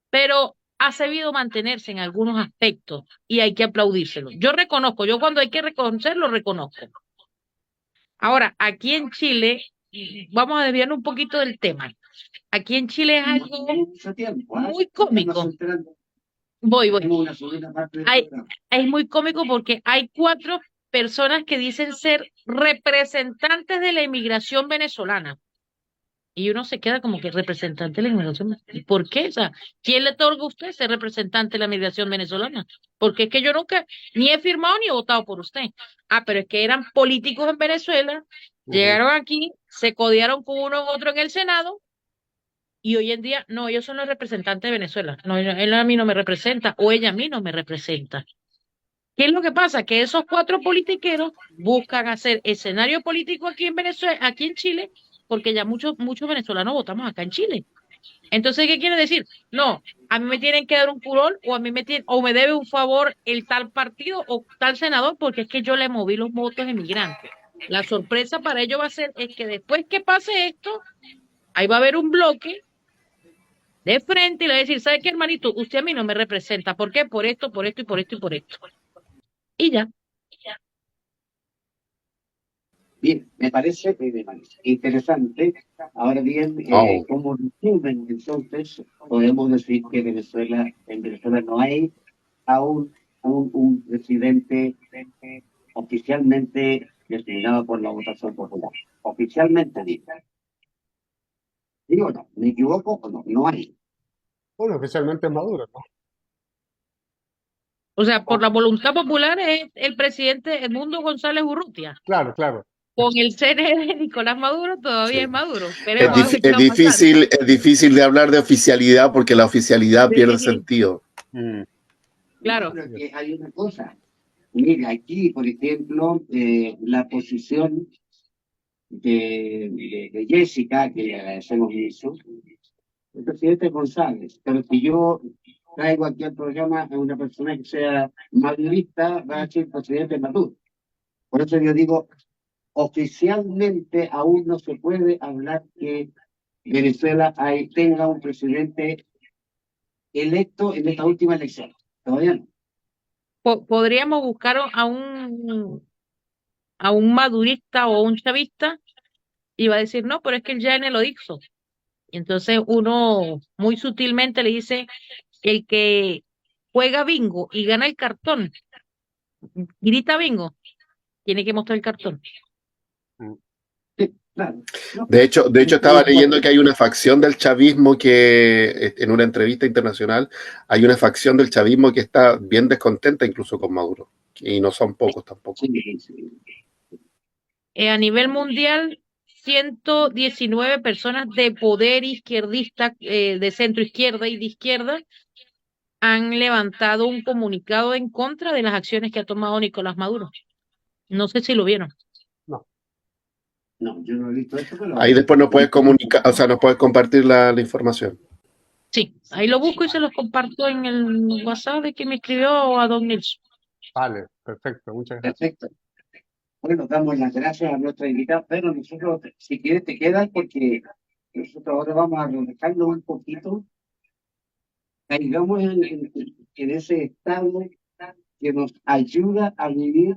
pero ha sabido mantenerse en algunos aspectos y hay que aplaudírselo. Yo reconozco, yo cuando hay que reconocerlo, reconozco. Ahora, aquí en Chile, vamos a desviarnos un poquito del tema. Aquí en Chile es algo muy cómico. Voy. Es muy cómico porque hay 4 personas que dicen ser representantes de la inmigración venezolana. Y uno se queda como que representante de la inmigración. ¿Por qué? O sea, ¿quién le otorga a usted ser representante de la migración venezolana? Porque es que yo nunca ni he firmado ni he votado por usted. Ah, pero es que eran políticos en Venezuela, llegaron aquí, se codearon con uno u otro en el Senado, y hoy en día, no, ellos son los representantes de Venezuela. No, él a mí no me representa, o ella a mí no me representa. ¿Qué es lo que pasa? Que esos 4 politiqueros buscan hacer escenario político aquí en Venezuela, aquí en Chile, porque ya muchos venezolanos votamos acá en Chile. Entonces, ¿qué quiere decir? No, a mí me tienen que dar un curol, o a mí o me debe un favor el tal partido o tal senador, porque es que yo le moví los votos emigrantes. La sorpresa para ellos va a ser es que después que pase esto, ahí va a haber un bloque de frente y le va a decir, ¿sabe qué, hermanito? Usted a mí no me representa. ¿Por qué? Por esto, por esto y por esto y por esto. Y ya. Bien, me parece interesante. Ahora bien, ¿cómo resumen entonces? Podemos decir que en Venezuela no hay aún un presidente oficialmente designado por la votación popular. Oficialmente, digo, no, ¿me equivoco o no? No hay. Bueno, oficialmente es Maduro, ¿no? O sea, por la voluntad popular es el presidente Edmundo González Urrutia. Claro, claro. Con el CNE de Nicolás Maduro todavía Sí. es Maduro. Es difícil de hablar de oficialidad porque la oficialidad pierde sentido. Claro. Pero es que hay una cosa. Mira, aquí, por ejemplo, la posición de Jessica, que le agradecemos mucho, el presidente González. Pero si yo traigo aquí al programa a una persona que sea madurista, va a ser el presidente Maduro. Por eso yo digo, oficialmente aún no se puede hablar que Venezuela tenga un presidente electo en esta última elección. Todavía no. Podríamos buscar a un madurista o un chavista y va a decir, no, pero es que él ya en lo hizo. Y entonces uno muy sutilmente le dice, el que juega bingo y gana el cartón, grita bingo, tiene que mostrar el cartón. Sí, claro. No, De hecho estaba leyendo que hay una facción del chavismo que, en una entrevista internacional, hay una facción del chavismo que está bien descontenta incluso con Maduro. Y no son pocos tampoco. sí, sí. A nivel mundial, 119 personas de poder izquierdista, de centro izquierda y de izquierda, han levantado un comunicado en contra de las acciones que ha tomado Nicolás Maduro. No sé si lo vieron. No. No, yo no he visto esto, pero Ahí después nos puedes comunicar, o sea, nos puedes compartir la información. Sí, ahí lo busco y se los comparto en el WhatsApp de que me escribió a Don Nilsson. Vale, perfecto, muchas gracias. perfecto. Bueno, damos las gracias a nuestra invitada, pero nosotros, si quieres, te quedas porque nosotros ahora vamos a relajarnos un poquito, caigamos en ese estado que nos ayuda a vivir,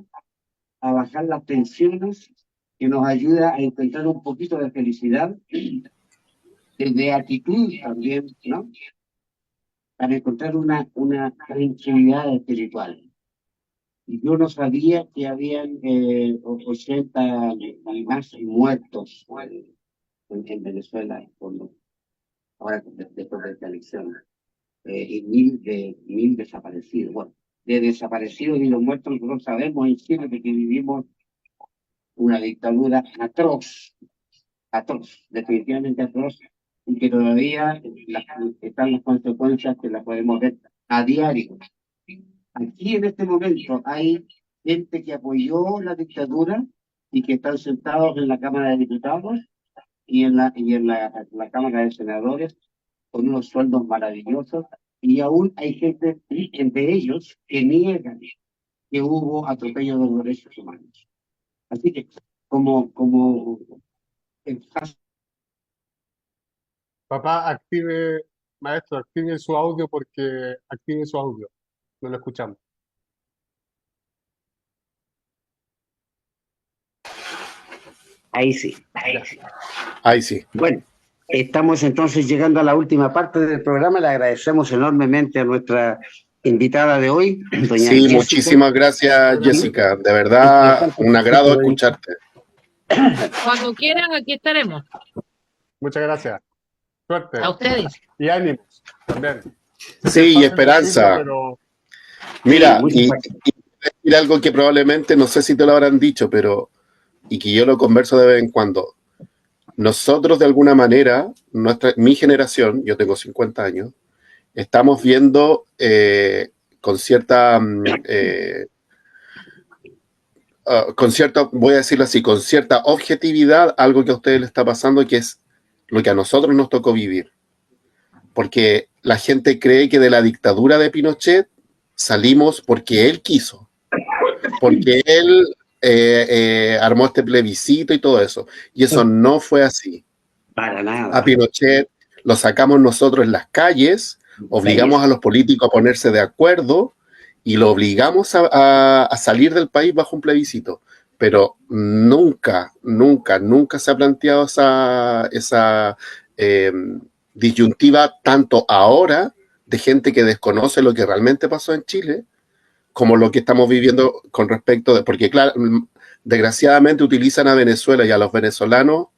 a bajar las tensiones, que nos ayuda a encontrar un poquito de felicidad, de beatitud también, ¿no? Para encontrar una tranquilidad espiritual. Yo no sabía que habían 80 y más muertos en Venezuela ahora después de esta elección, y mil desaparecidos. Bueno, de desaparecidos y los muertos nosotros sabemos en Chile de que vivimos una dictadura atroz, definitivamente atroz, y que todavía están las consecuencias que las podemos ver a diario. Aquí en este momento hay gente que apoyó la dictadura y que están sentados en la Cámara de Diputados y en la Cámara de Senadores con unos sueldos maravillosos, y aún hay gente entre ellos que niegan que hubo atropello de los derechos humanos. Así que, como Papá, maestro, active su audio porque active su audio. No lo escuchamos. ahí sí. Ahí sí. Bueno, estamos entonces llegando a la última parte del programa. Le agradecemos enormemente a nuestra invitada de hoy, doña Sí, Jessica. muchísimas gracias, Jessica. De verdad, un agrado escucharte. Cuando quieran, aquí estaremos. Muchas gracias. Suerte. A ustedes. Y ánimos también. Sí, y esperanza. Pero Mira, Sí, y decir algo que probablemente, no sé si te lo habrán dicho, pero, y que yo lo converso de vez en cuando. Nosotros, de alguna manera, mi generación, yo tengo 50 años, estamos viendo con cierta, voy a decirlo así, con cierta objetividad, algo que a ustedes les está pasando, que es lo que a nosotros nos tocó vivir. Porque la gente cree que de la dictadura de Pinochet salimos porque él quiso, porque él armó este plebiscito y todo eso. Y eso no fue así. para nada. A Pinochet lo sacamos nosotros en las calles, obligamos a los políticos a ponerse de acuerdo y lo obligamos a salir del país bajo un plebiscito. Pero nunca se ha planteado esa disyuntiva, tanto ahora de gente que desconoce lo que realmente pasó en Chile, como lo que estamos viviendo con respecto de, porque claro, desgraciadamente utilizan a Venezuela y a los venezolanos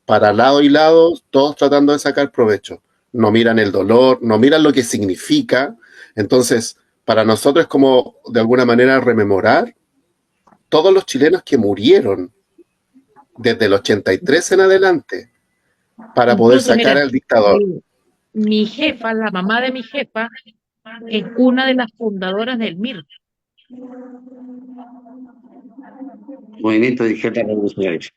para lado y lado, todos tratando de sacar provecho. No miran el dolor, no miran lo que significa. Entonces, para nosotros es como, de alguna manera, rememorar todos los chilenos que murieron desde el 83 en adelante para poder Incluso, sacar mira, al dictador. mi jefa, la mamá de mi jefa, es una de las fundadoras del MIR, Movimiento de Izquierda Revolucionaria.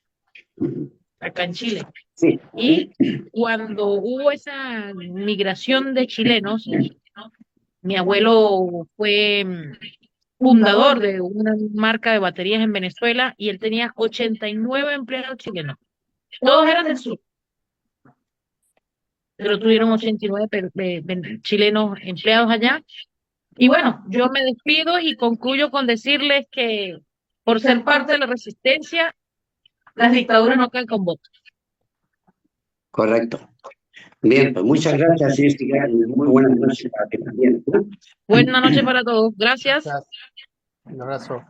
acá en Chile. Sí, Y cuando hubo esa migración de chilenos, mi abuelo fue fundador de una marca de baterías en Venezuela y él tenía 89 empleados chilenos. Todos eran del sur, pero tuvieron 89 chilenos empleados allá. Y bueno, yo me despido y concluyo con decirles que por ser parte de la resistencia, las dictaduras no caen con votos. correcto. Bien, pues muchas gracias, Jessica, y muy buenas noches para ti también. Buenas noches para todos. Gracias. Gracias. Un abrazo.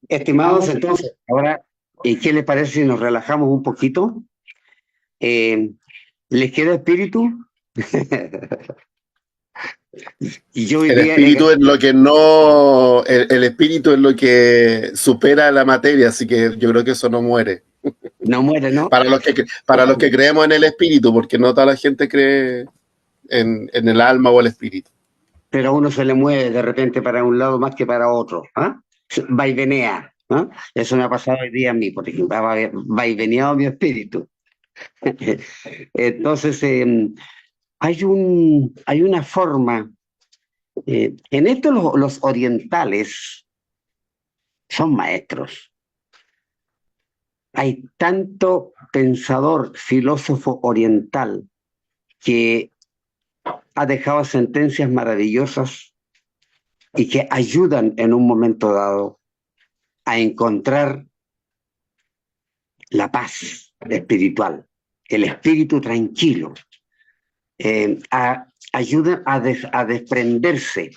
Estimados, entonces, ahora, ¿qué les parece si nos relajamos un poquito? ¿Les queda espíritu? Y yo hoy El día espíritu es lo que no, el espíritu es lo que supera la materia, así que yo creo que eso no muere. no muere, ¿no? Para los que creemos en el espíritu, porque no toda la gente cree en el alma o el espíritu. Pero a uno se le mueve de repente para un lado más que para otro. ¿Ah? Vaivenea. ¿Ah? Eso me ha pasado hoy día a mí, por ejemplo. Ha vaiveneado mi espíritu. Entonces, hay una forma. En esto los orientales son maestros. Hay tanto pensador, filósofo oriental que ha dejado sentencias maravillosas y que ayudan en un momento dado a encontrar la paz espiritual, el espíritu tranquilo, ayudan a desprenderse,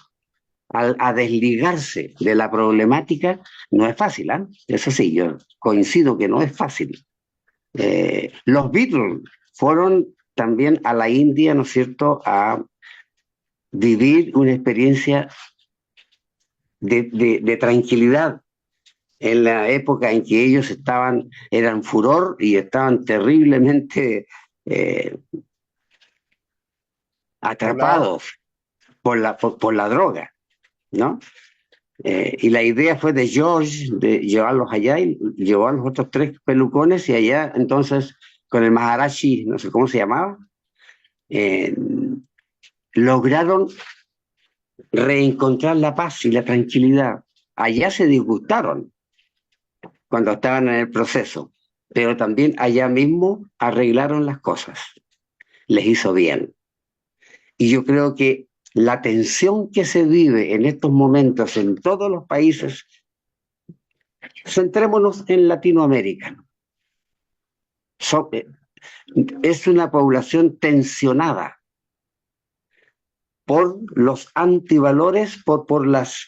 a desligarse de la problemática. No es fácil, ¿eh? Eso sí, yo coincido que no es fácil. Los Beatles fueron también a la India, ¿no es cierto?, a vivir una experiencia de tranquilidad en la época en que ellos eran furor y estaban terriblemente atrapados por la droga, ¿no? Y la idea fue de George de llevarlos allá y llevó a los otros tres pelucones y allá entonces con el Maharashi, no sé cómo se llamaba, lograron reencontrar la paz y la tranquilidad. Allá se disgustaron cuando estaban en el proceso, pero también allá mismo arreglaron las cosas. Les hizo bien. Y yo creo que la tensión que se vive en estos momentos en todos los países, centrémonos en Latinoamérica. Es una población tensionada por los antivalores, por las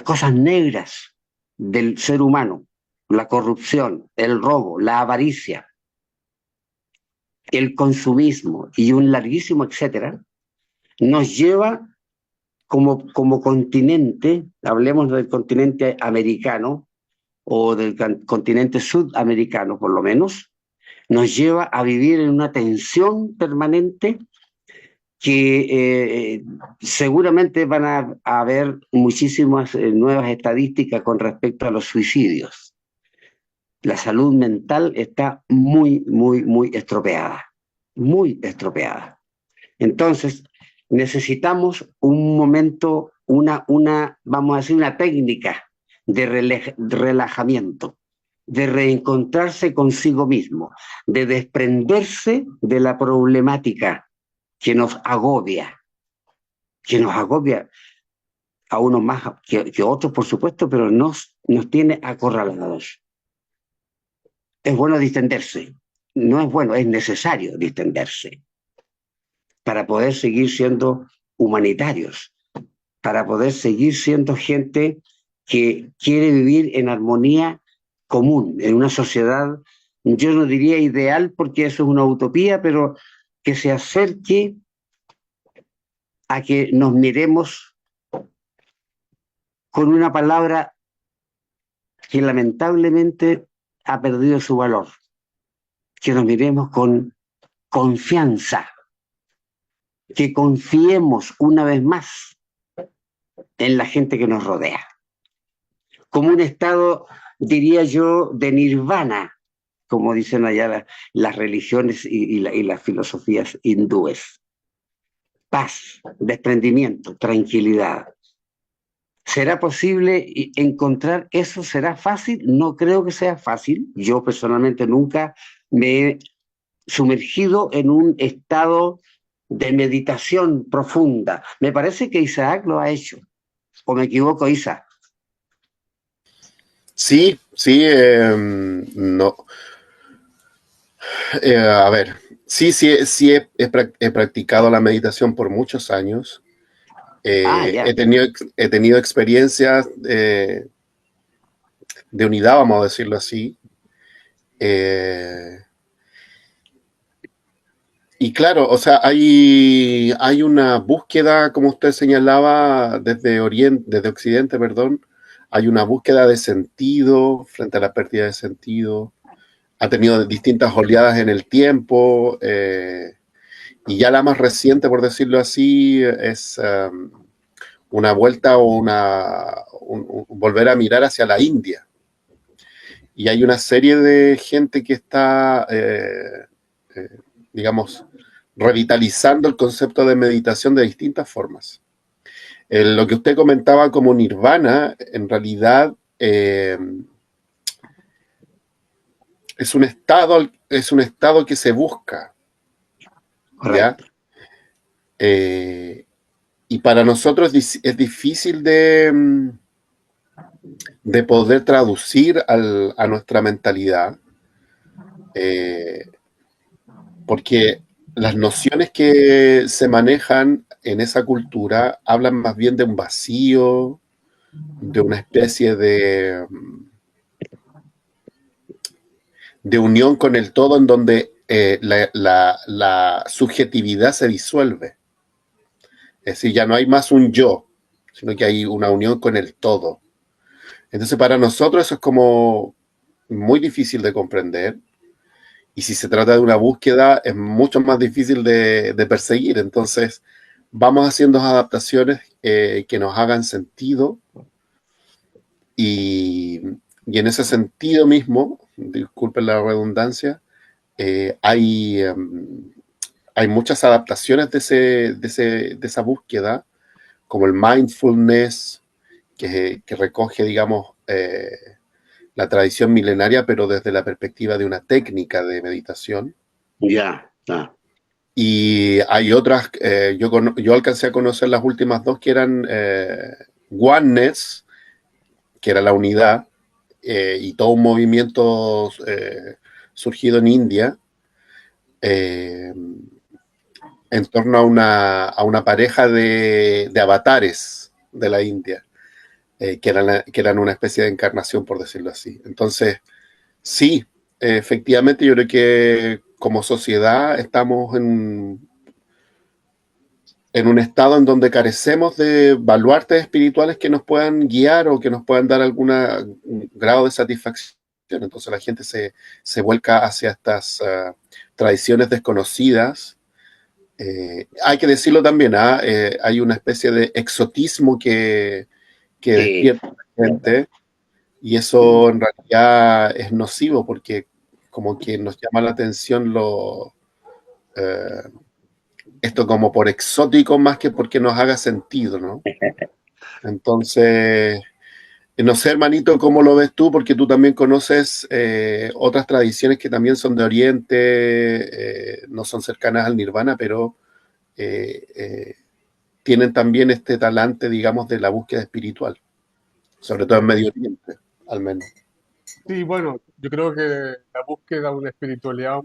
cosas negras del ser humano, la corrupción, el robo, la avaricia, el consumismo y un larguísimo etcétera, nos lleva como continente, hablemos del continente americano o del continente sudamericano por lo menos, nos lleva a vivir en una tensión permanente que seguramente van a haber muchísimas nuevas estadísticas con respecto a los suicidios. La salud mental está muy, muy, muy estropeada, muy estropeada. Entonces, necesitamos un momento, vamos a decir, una técnica de relajamiento, de reencontrarse consigo mismo, de desprenderse de la problemática que nos agobia a unos más que otros, por supuesto, pero nos tiene acorralados. Es bueno distenderse, no es bueno, es necesario distenderse para poder seguir siendo humanitarios, para poder seguir siendo gente que quiere vivir en armonía común, en una sociedad, yo no diría ideal porque eso es una utopía, pero que se acerque a que nos miremos con una palabra que lamentablemente ha perdido su valor, que nos miremos con confianza, que confiemos una vez más en la gente que nos rodea, como un estado, diría yo, de nirvana, como dicen allá las religiones y las filosofías hindúes. Paz, desprendimiento, tranquilidad. ¿Será posible encontrar eso? ¿Será fácil? No creo que sea fácil. Yo personalmente nunca me he sumergido en un estado de meditación profunda. Me parece que Isaac lo ha hecho. ¿O me equivoco, Isaac? Sí, sí, no. A ver, he practicado la meditación por muchos años. Ah, ya. He tenido experiencias de unidad, vamos a decirlo así. Eh, y claro, o sea, hay una búsqueda, como usted señalaba, desde Occidente, perdón, hay una búsqueda de sentido frente a la pérdida de sentido. Ha tenido distintas oleadas en el tiempo, y ya la más reciente, por decirlo así, es una vuelta o un volver a mirar hacia la India. Y hay una serie de gente que está, digamos, revitalizando el concepto de meditación de distintas formas. Lo que usted comentaba como nirvana, en realidad es un estado que se busca, ¿ya? Correcto. Y para nosotros es difícil de poder traducir a nuestra mentalidad, eh, porque las nociones que se manejan en esa cultura hablan más bien de un vacío, de una especie de unión con el todo en donde la subjetividad se disuelve. Es decir, ya no hay más un yo, sino que hay una unión con el todo. Entonces, para nosotros eso es como muy difícil de comprender. Y si se trata de una búsqueda, es mucho más difícil de perseguir. Entonces, vamos haciendo adaptaciones que nos hagan sentido. Y, y en ese sentido mismo, disculpen la redundancia, eh, hay, um, hay muchas adaptaciones de esa búsqueda, como el mindfulness, que recoge, digamos, la tradición milenaria, pero desde la perspectiva de una técnica de meditación. Ya, ya. Y hay otras, yo alcancé a conocer las últimas dos que eran Oneness, que era la unidad, y todo un movimiento surgido en India, eh, en torno a una pareja de avatares de la India, que eran una especie de encarnación, por decirlo así. Entonces, sí, efectivamente, yo creo que como sociedad estamos en un estado en donde carecemos de baluartes espirituales que nos puedan guiar o que nos puedan dar algún grado de satisfacción. Entonces la gente se vuelca hacia estas tradiciones desconocidas. Hay que decirlo también, hay una especie de exotismo que Sí. despierta a la gente, y eso en realidad es nocivo porque como que nos llama la atención eh, esto como por exótico más que porque nos haga sentido, ¿no? Entonces, no sé, hermanito, ¿cómo lo ves tú? Porque tú también conoces otras tradiciones que también son de Oriente, no son cercanas al Nirvana, pero eh, eh, tienen también este talante, digamos, de la búsqueda espiritual, sobre todo en Medio Oriente, al menos. Sí, bueno, yo creo que la búsqueda de una espiritualidad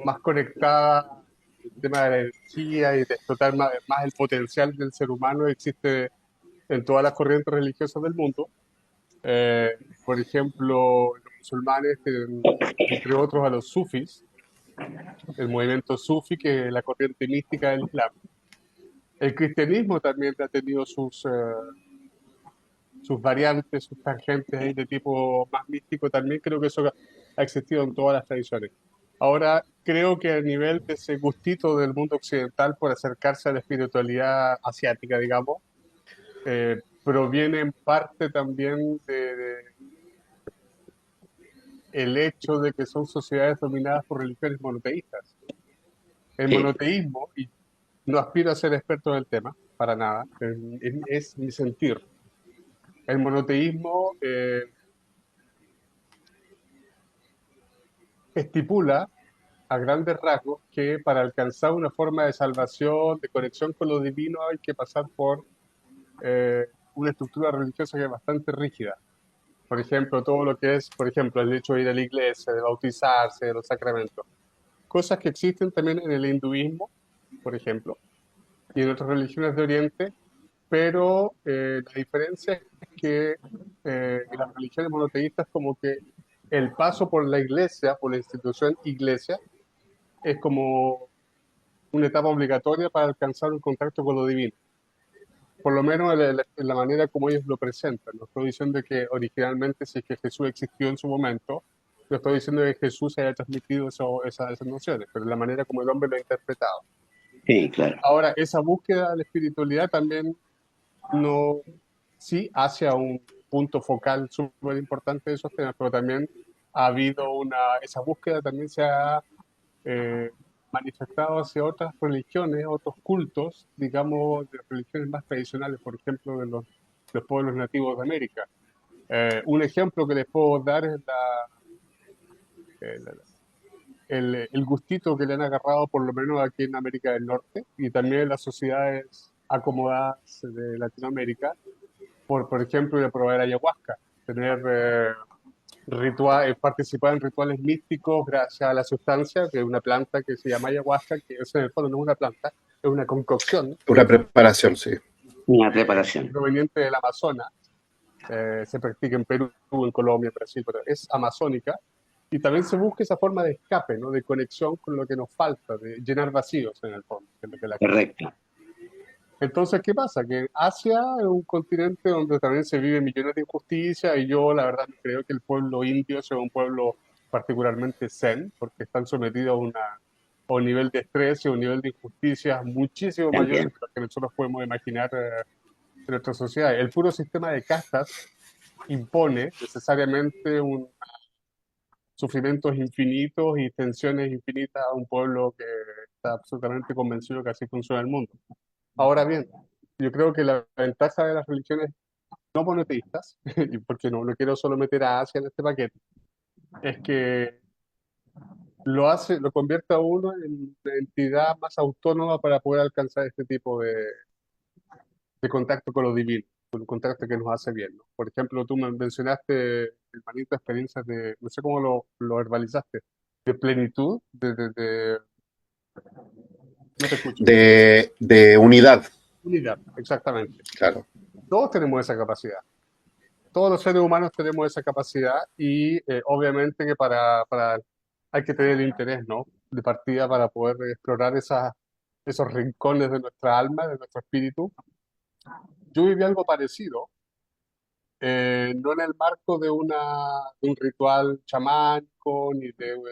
más conectada al tema de la energía y de explotar más el potencial del ser humano existe en todas las corrientes religiosas del mundo. Eh, por ejemplo, los musulmanes tienen, entre otros, a los sufis, el movimiento sufi, que es la corriente mística del Islam. El cristianismo también ha tenido sus variantes, sus tangentes ahí de tipo más místico también. Creo que eso ha existido en todas las tradiciones. Ahora, creo que a nivel de ese gustito del mundo occidental por acercarse a la espiritualidad asiática, digamos, proviene en parte también de el hecho de que son sociedades dominadas por religiones monoteístas. El Sí, monoteísmo, y no aspiro a ser experto en el tema, para nada, es mi sentir. El monoteísmo estipula a grandes rasgos que para alcanzar una forma de salvación, de conexión con lo divino, hay que pasar por una estructura religiosa que es bastante rígida. Por ejemplo, todo lo que es, por ejemplo, el hecho de ir a la iglesia, de bautizarse, de los sacramentos. Cosas que existen también en el hinduismo, por ejemplo, y en otras religiones de Oriente, pero la diferencia es que en las religiones monoteístas como que el paso por la iglesia, por la institución iglesia, es como una etapa obligatoria para alcanzar un contacto con lo divino. Por lo menos en la manera como ellos lo presentan. No estoy diciendo que originalmente, si es que Jesús existió en su momento, no estoy diciendo que Jesús haya transmitido esas nociones, pero la manera como el hombre lo ha interpretado. sí, claro. Ahora, esa búsqueda de la espiritualidad también no, sí hacia un punto focal súper importante de esos temas, pero también ha habido esa búsqueda también se ha eh, manifestado hacia otras religiones, otros cultos, digamos, de religiones más tradicionales, por ejemplo, de los pueblos nativos de América. Un ejemplo que les puedo dar es el, el gustito que le han agarrado, por lo menos aquí en América del Norte, y también en las sociedades acomodadas de Latinoamérica, por ejemplo, de probar ayahuasca, tener participar en rituales místicos gracias a la sustancia, que es una planta que se llama ayahuasca, que eso en el fondo no es una planta, es una concocción Una preparación, sí. Una preparación. proveniente del Amazonas. Se practica en Perú, en Colombia, en Brasil, pero es amazónica. Y también se busca esa forma de escape, ¿no? De conexión con lo que nos falta, de llenar vacíos en el fondo, que es lo que la gente. Correcto. Entonces, ¿qué pasa? Que Asia es un continente donde también se viven millones de injusticias y yo la verdad creo que el pueblo indio sea un pueblo particularmente zen, porque están sometidos a un nivel de estrés y a un nivel de injusticias muchísimo mayores También. de lo que nosotros podemos imaginar en nuestra sociedad. El puro sistema de castas impone necesariamente un sufrimientos infinitos y tensiones infinitas a un pueblo que está absolutamente convencido que así funciona el mundo. Ahora bien, yo creo que la ventaja de las religiones no monoteístas, y porque no quiero solo meter a Asia en este paquete, es que lo convierte a uno en una entidad más autónoma para poder alcanzar este tipo de contacto con lo divino, con un contacto que nos hace bien, ¿no? Por ejemplo, tú me mencionaste, hermanito, experiencias de, no sé cómo lo verbalizaste, de plenitud, no te escucho, De unidad, unidad, exactamente. claro. Todos tenemos esa capacidad. Todos los seres humanos tenemos esa capacidad y obviamente que hay que tener el interés, ¿no? De partida para poder explorar esos rincones de nuestra alma, de nuestro espíritu. Yo viví algo parecido, no en el marco de un ritual chamánico ni de un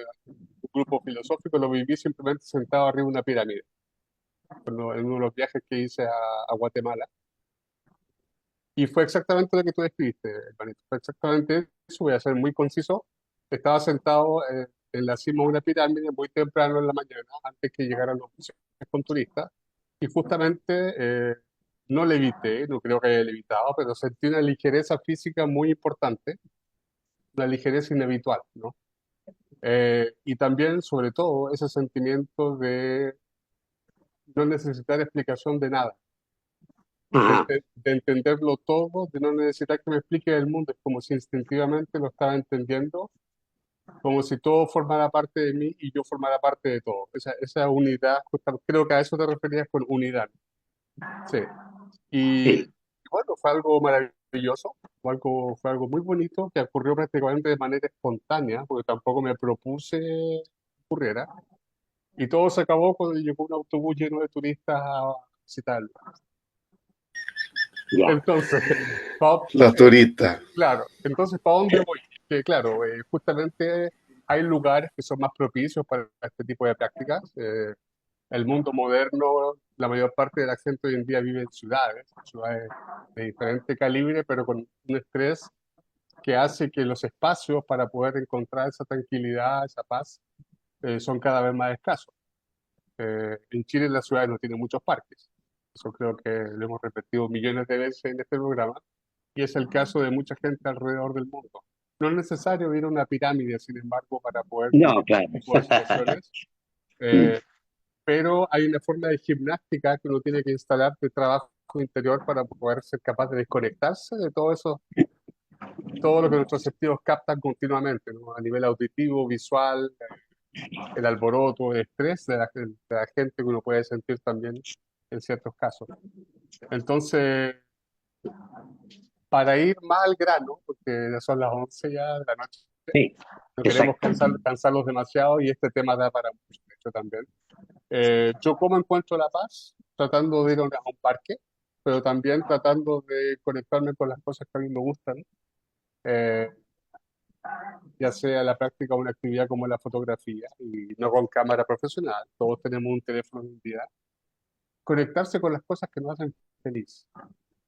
grupo filosófico, lo viví simplemente sentado arriba de una pirámide, en uno de los viajes que hice a Guatemala. Y fue exactamente lo que tú describiste, hermanito. Fue exactamente eso. Voy a ser muy conciso. Estaba sentado en la cima de una pirámide muy temprano en la mañana, antes que llegaran los buses con turistas. Y justamente no levité, no creo que haya levitado, pero sentí una ligereza física muy importante, una ligereza inhabitual, ¿no? Y también, sobre todo, ese sentimiento de no necesitar explicación de nada, Ajá. de entenderlo todo, de no necesitar que me explique el mundo, es como si instintivamente lo estaba entendiendo, como si todo formara parte de mí y yo formara parte de todo. Esa unidad, creo que a eso te referías con unidad. Sí. Y Sí. bueno, fue algo maravilloso, fue algo muy bonito que ocurrió prácticamente de manera espontánea, porque tampoco me propuse que ocurriera. Y todo se acabó cuando llegó un autobús lleno de turistas a visitarlo. Ya. Entonces, pa- Los turistas. claro, entonces, ¿para dónde voy? Que claro, justamente hay lugares que son más propicios para este tipo de prácticas. El mundo moderno, la mayor parte de la gente hoy en día vive en ciudades de diferente calibre, pero con un estrés que hace que los espacios para poder encontrar esa tranquilidad, esa paz, son cada vez más escasos. En Chile las ciudades no tienen muchos parques. Eso creo que lo hemos repetido millones de veces en este programa, y es el caso de mucha gente alrededor del mundo. No es necesario ir a una pirámide, sin embargo, para poder No, tener claro. este tipo de situaciones. Pero hay una forma de gimnástica que uno tiene que instalar de trabajo interior para poder ser capaz de desconectarse de todo eso, todo lo que nuestros sentidos captan continuamente, ¿no? A nivel auditivo, visual, el alboroto, el estrés de la gente que uno puede sentir también en ciertos casos. Entonces, para ir más al grano, porque ya son las 11 ya de la noche, Sí, no queremos exacto. cansarlos demasiado, y este tema da para mucho, de hecho, también. Yo cómo encuentro la paz, tratando de ir a un parque, pero también tratando de conectarme con las cosas que a mí me gustan, eh, ya sea la práctica de una actividad como la fotografía, y no con cámara profesional, todos tenemos un teléfono hoy en día. Conectarse con las cosas que nos hacen feliz,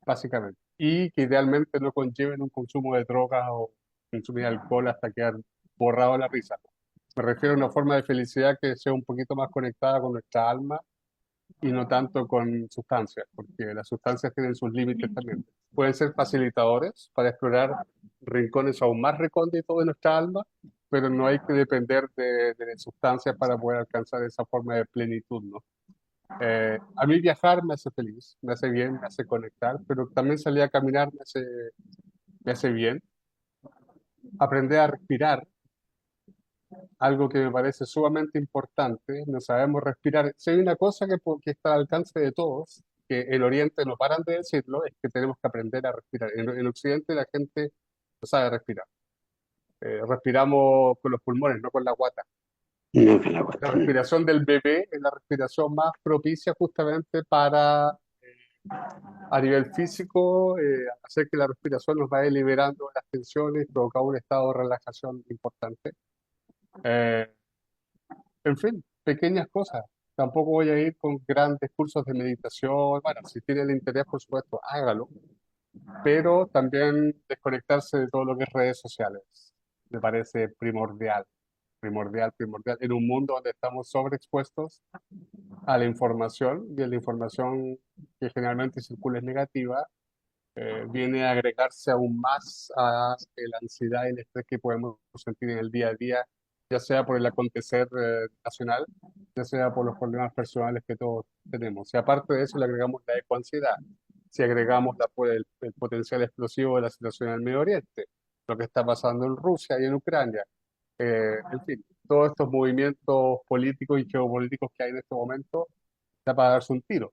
básicamente, y que idealmente no conlleven un consumo de drogas o consumir alcohol hasta quedar borrado de la risa. Me refiero a una forma de felicidad que sea un poquito más conectada con nuestra alma y no tanto con sustancias, porque las sustancias tienen sus límites también. Pueden ser facilitadores para explorar rincones aún más recónditos de nuestra alma, pero no hay que depender de sustancias para poder alcanzar esa forma de plenitud, ¿no? A mí viajar me hace feliz, me hace bien, me hace conectar, pero también salir a caminar me hace bien. Aprender a respirar, algo que me parece sumamente importante. No sabemos respirar. Si hay una cosa que está al alcance de todos, que en Oriente no paran de decirlo, es que tenemos que aprender a respirar. En Occidente la gente no sabe respirar. Respiramos con los pulmones, no con la guata. No, que la La cuestión. respiración del bebé es la respiración más propicia justamente para, a nivel físico, hacer que la respiración nos vaya liberando las tensiones y provocar un estado de relajación importante. Eh, En fin, pequeñas cosas. Tampoco voy a ir con grandes cursos de meditación. Bueno, si tiene el interés, por supuesto, hágalo. Pero también desconectarse de todo lo que es redes sociales. Me parece primordial, primordial, primordial. En un mundo donde estamos sobreexpuestos a la información, y la información que generalmente circula es negativa, viene a agregarse aún más a la ansiedad y el estrés que podemos sentir en el día a día, ya sea por el acontecer nacional, ya sea por los problemas personales que todos tenemos. Y aparte de eso, le agregamos la ecoansiedad, si agregamos el potencial explosivo de la situación en el Medio Oriente, lo que está pasando en Rusia y en Ucrania, en fin, todos estos movimientos políticos y geopolíticos que hay en este momento, da para darse un tiro.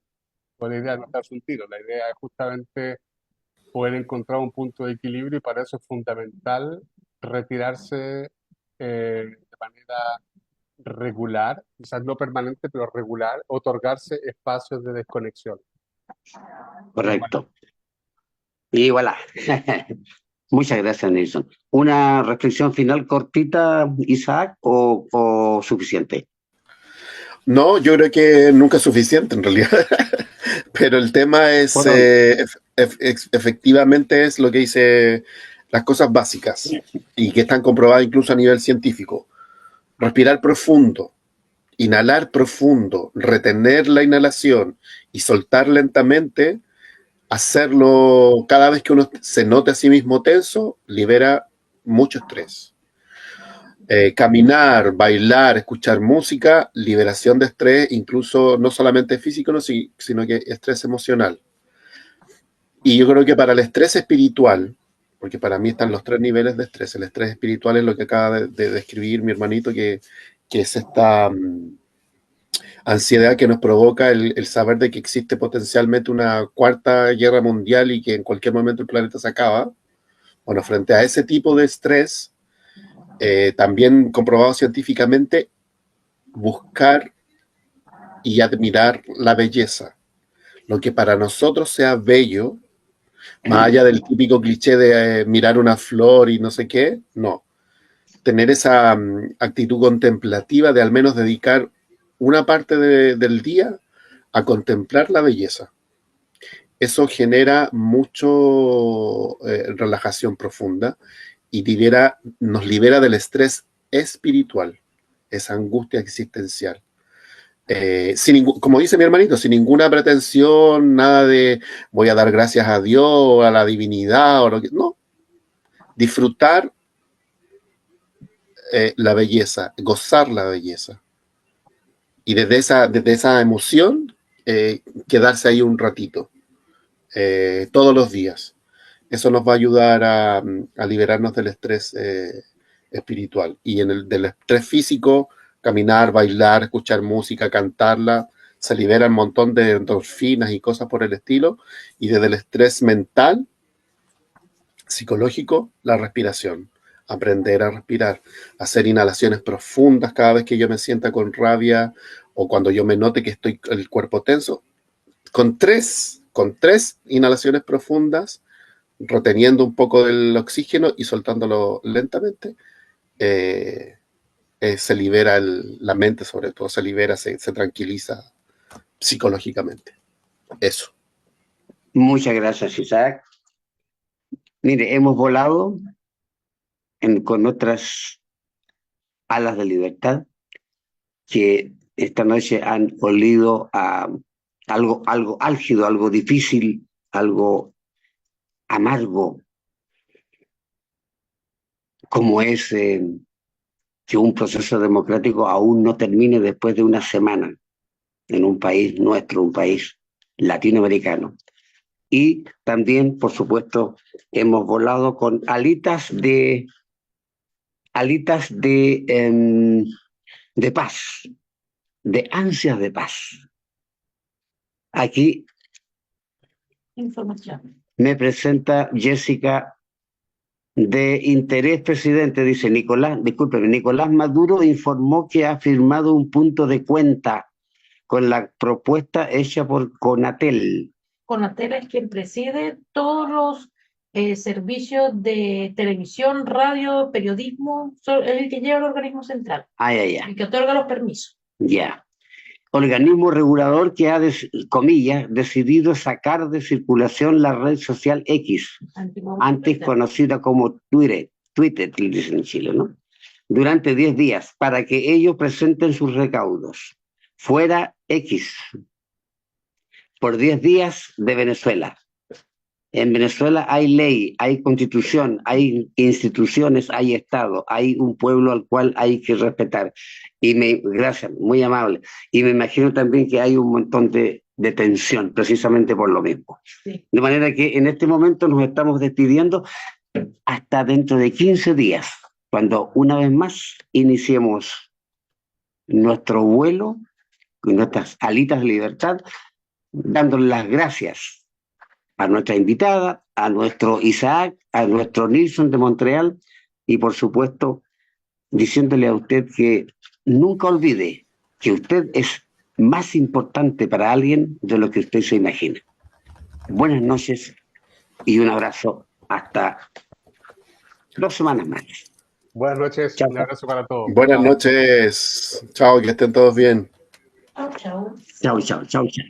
Pues la idea no es darse un tiro, la idea es justamente poder encontrar un punto de equilibrio, y para eso es fundamental retirarse de manera regular, quizás no permanente, pero regular, otorgarse espacios de desconexión. Y bueno, Correcto. Y voilà. Muchas gracias, Nelson. ¿Una reflexión final cortita, Isaac, o suficiente? No, yo creo que nunca es suficiente en realidad. Pero el tema es, Bueno, efectivamente es lo que dice las cosas básicas y que están comprobadas incluso a nivel científico. Respirar profundo, inhalar profundo, retener la inhalación y soltar lentamente, hacerlo cada vez que uno se note a sí mismo tenso, libera mucho estrés. Caminar, bailar, escuchar música, liberación de estrés, incluso no solamente físico, no, sino que estrés emocional. Y yo creo que para el estrés espiritual, porque para mí están los tres niveles de estrés, el estrés espiritual es lo que acaba de describir mi hermanito, que es esta ansiedad que nos provoca el saber de que existe potencialmente una cuarta guerra mundial y que en cualquier momento el planeta se acaba. Bueno, frente a ese tipo de estrés, también comprobado científicamente, buscar y admirar la belleza. Lo que para nosotros sea bello, más allá del típico cliché de mirar una flor y no sé qué, no. tener esa actitud contemplativa de al menos dedicar una parte del día a contemplar la belleza. Eso genera mucho relajación profunda y nos libera del estrés espiritual, esa angustia existencial. Como dice mi hermanito, sin ninguna pretensión, nada de voy a dar gracias a Dios, a la divinidad, o no. Disfrutar la belleza, gozar la belleza. Y desde esa emoción, quedarse ahí un ratito, todos los días. Eso nos va a ayudar a liberarnos del estrés espiritual. Y del estrés físico, caminar, bailar, escuchar música, cantarla, se libera un montón de endorfinas y cosas por el estilo. Y desde el estrés mental, psicológico, la respiración. Aprender a respirar, hacer inhalaciones profundas cada vez que yo me sienta con rabia o cuando yo me note que estoy el cuerpo tenso. Con tres inhalaciones profundas, reteniendo un poco del oxígeno y soltándolo lentamente, se libera la mente, sobre todo, se libera, se tranquiliza psicológicamente. Eso. Muchas gracias, Isaac. Mire, hemos volado con nuestras alas de libertad, que esta noche han olido a algo álgido, algo difícil, algo amargo, como es que un proceso democrático aún no termine después de una semana en un país nuestro, un país latinoamericano. Y también, por supuesto, hemos volado con alitas de paz, de ansias de paz. Aquí Información. me presenta Jessica de Interés Presidente, dice Nicolás Maduro informó que ha firmado un punto de cuenta con la propuesta hecha por Conatel. Conatel es quien preside todos los servicios de televisión, radio, periodismo, es el que lleva el organismo central, el que otorga los permisos. Ya. Organismo regulador que ha, comillas, decidido sacar de circulación la red social X, antes conocida como Twitter, dicen en Chile, ¿no? Durante 10 días, para que ellos presenten sus recaudos. Fuera X. Por 10 días de Venezuela. En Venezuela hay ley, hay constitución, hay instituciones, hay Estado, hay un pueblo al cual hay que respetar. Gracias, muy amable. Y me imagino también que hay un montón de tensión, precisamente por lo mismo. Sí. De manera que en este momento nos estamos despidiendo hasta dentro de 15 días, cuando una vez más iniciemos nuestro vuelo con nuestras alitas de libertad, dándole las gracias a nuestra invitada, a nuestro Isaac, a nuestro Nilson de Montreal y por supuesto diciéndole a usted que nunca olvide que usted es más importante para alguien de lo que usted se imagina. Buenas noches y un abrazo hasta 2 semanas más. Buenas noches, Chao. un abrazo para todos. Buenas Chao. noches. Chao, que estén todos bien. Chao, chao. Chao, chao, chao, chao.